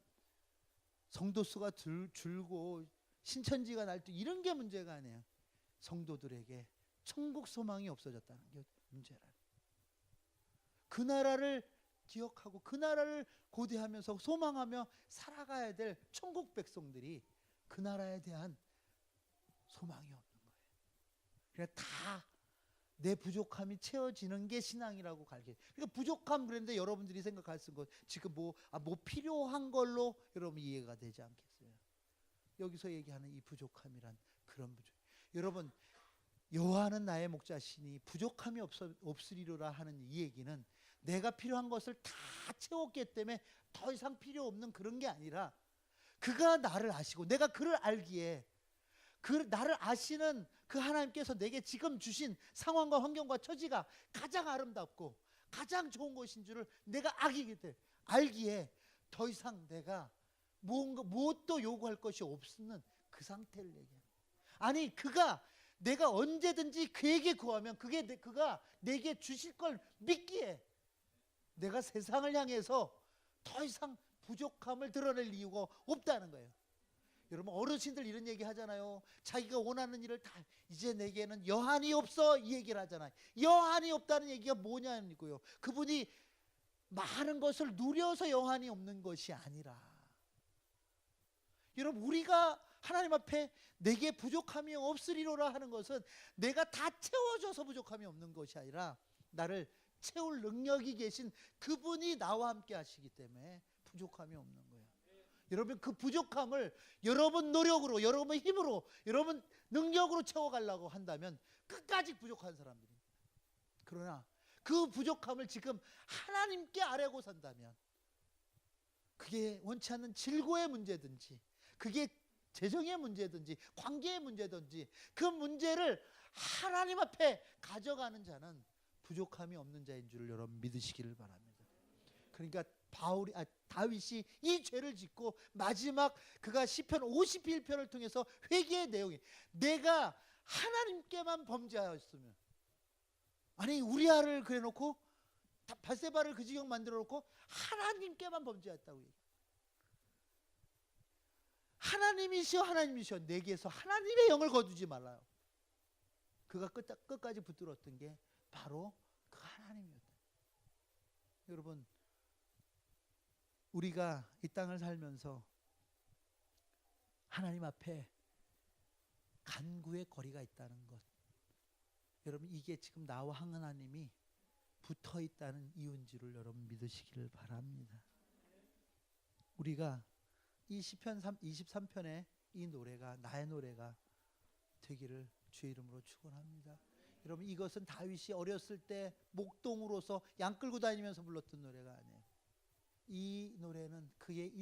성도 수가 줄고 신천지가 날 때 이런 게 문제가 아니에요. 성도들에게 천국 소망이 없어졌다는 게 문제라. 그 나라를 기억하고 그 나라를 고대하면서 소망하며 살아가야 될 천국 백성들이 그 나라에 대한 소망이 없는 거예요. 그러니까 다 내 부족함이 채워지는 게 신앙이라고 가르쳐요. 그러니까 부족함 그랬는데 여러분들이 생각할 수 있는 것 지금 뭐 필요한 걸로 여러분 이해가 되지 않겠어요? 여기서 얘기하는 이 부족함이란 그런 부족. 여러분 여호와는 나의 목자시니 부족함이 없으리로라 하는 이 얘기는 내가 필요한 것을 다 채웠기 때문에 더 이상 필요 없는 그런 게 아니라 그가 나를 아시고 내가 그를 알기에 그 나를 아시는 그 하나님께서 내게 지금 주신 상황과 환경과 처지가 가장 아름답고 가장 좋은 것인 줄을 내가 알기에 더 이상 내가 무엇도 요구할 것이 없는 그 상태를 얘기해요. 아니 그가 내가 언제든지 그에게 구하면 그가 내게 주실 걸 믿기에 내가 세상을 향해서 더 이상 부족함을 드러낼 이유가 없다는 거예요. 여러분 어르신들 이런 얘기 하잖아요. 자기가 원하는 일을 다 이제 내게는 여한이 없어 이 얘기를 하잖아요. 여한이 없다는 얘기가 뭐냐고요. 그분이 많은 것을 누려서 여한이 없는 것이 아니라 여러분 우리가 하나님 앞에 내게 부족함이 없으리로라 하는 것은 내가 다 채워줘서 부족함이 없는 것이 아니라 나를 채울 능력이 계신 그분이 나와 함께 하시기 때문에 부족함이 없는 거예요. 여러분 그 부족함을 여러분 노력으로 여러분 힘으로 여러분 능력으로 채워가려고 한다면 끝까지 부족한 사람들입니다. 그러나 그 부족함을 지금 하나님께 아뢰고 산다면 그게 원치 않는 질고의 문제든지 그게 재정의 문제든지 관계의 문제든지 그 문제를 하나님 앞에 가져가는 자는 부족함이 없는 자인 줄을 여러분 믿으시기를 바랍니다. 그러니까 다윗이 이 죄를 짓고 마지막 그가 시편 51편을 통해서 회개의 내용이 내가 하나님께만 범죄하였으면 아니 우리아를 그래놓고 바세바를 그 지경 만들어 놓고 하나님께만 범죄했다고 얘기해요. 하나님이시여 내게서 하나님의 영을 거두지 말라요. 그가 끝까지 붙들었던 게 바로 그 하나님이었다. 여러분 우리가 이 땅을 살면서 하나님 앞에 간구의 거리가 있다는 것 여러분 이게 지금 나와 하나님이 붙어 있다는 이유인지를 여러분 믿으시기를 바랍니다. 우리가 이 시편 23편의 이 노래가 나의 노래가 되기를 주의 이름으로 축원합니다. 여러분 이것은 다윗이 어렸을 때 목동으로서 양 끌고 다니면서 불렀던 노래가 아니에요. 이 노래는 그의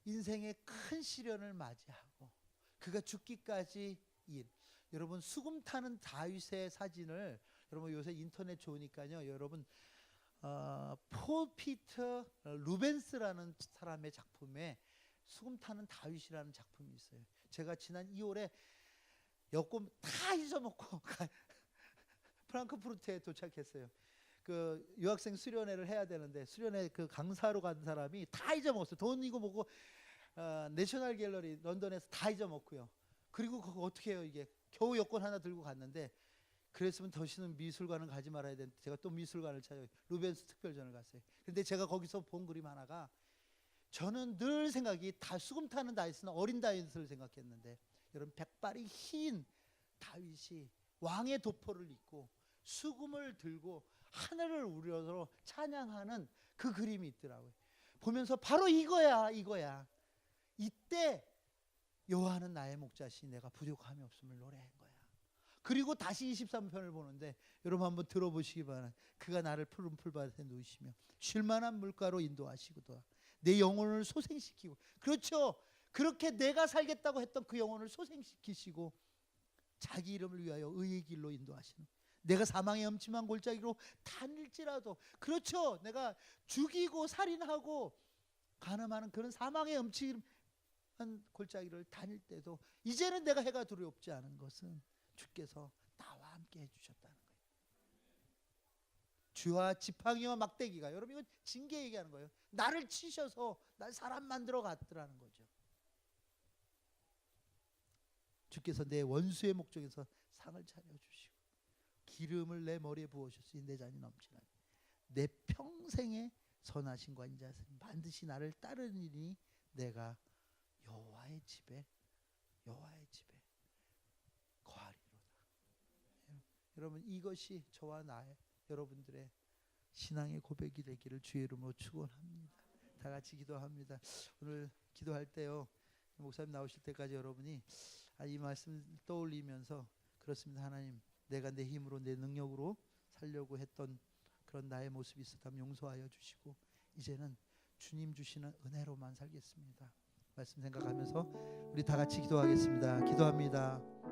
인생의 큰 시련을 맞이하고 그가 죽기까지 여러분 수금 타는 다윗의 사진을 여러분 요새 인터넷 좋으니까요. 여러분 폴 피터 루벤스라는 사람의 작품에 수금 타는 다윗이라는 작품이 있어요. 제가 지난 2월에 여권 다 잊어먹고 프랑크푸르트에 도착했어요. 그 유학생 수련회를 해야 되는데 수련회 그 강사로 간 사람이 다 잊어먹었어요. 돈 이거 뭐고 내셔널 갤러리 런던에서 다 잊어먹고요. 그리고 그거 어떻게 해요 이게 겨우 여권 하나 들고 갔는데 그랬으면 더시는 미술관을 가지 말아야 되는데 제가 또 미술관을 찾아요. 루벤스 특별전을 갔어요. 근데 제가 거기서 본 그림 하나가 저는 늘 생각이 다 수금 타는 다윗은 어린 다윗을 생각했는데 여러분 백발이 흰 다윗이 왕의 도포를 입고 수금을 들고 하늘을 우러러 찬양하는 그 그림이 있더라고요. 보면서 바로 이거야. 이때 여호와는 나의 목자시니 내가 부족함이 없음을 노래한 거야. 그리고 다시 23편을 보는데 여러분 한번 들어보시기 바랍니다. 그가 나를 푸른 풀밭에 누이시며 쉴만한 물가로 인도하시고도 내 영혼을 소생시키고 그렇죠. 그렇게 내가 살겠다고 했던 그 영혼을 소생시키시고 자기 이름을 위하여 의의 길로 인도하시는 내가 사망의 엄침한 골짜기로 다닐지라도 그렇죠. 내가 죽이고 살인하고 간음하는 그런 사망의 엄침한 골짜기를 다닐 때도 이제는 내가 해가 두렵지 않은 것은 주께서 나와 함께 해주셨다는 거예요. 쥐와 지팡이와 막대기가 여러분 이거 징계 얘기하는 거예요. 나를 치셔서 날 사람 만들어 갔더라는 거죠. 주께서 내 원수의 목적에서 상을 차려주시고 기름을 내 머리에 부어주시니 내 잔이 넘치나니 내 평생의 선하심과 인자하심 반드시 나를 따르리니 내가 여호와의 집에 거하리로다. 여러분 이것이 저와 나의 여러분들의 신앙의 고백이 되기를 주의 이름으로 축원합니다. 다 같이 기도합니다. 오늘 기도할 때요 목사님 나오실 때까지 여러분이 이 말씀 떠올리면서 그렇습니다. 하나님 내가 내 힘으로 내 능력으로 살려고 했던 그런 나의 모습이 있었다면 용서하여 주시고 이제는 주님 주시는 은혜로만 살겠습니다. 말씀 생각하면서 우리 다 같이 기도하겠습니다. 기도합니다.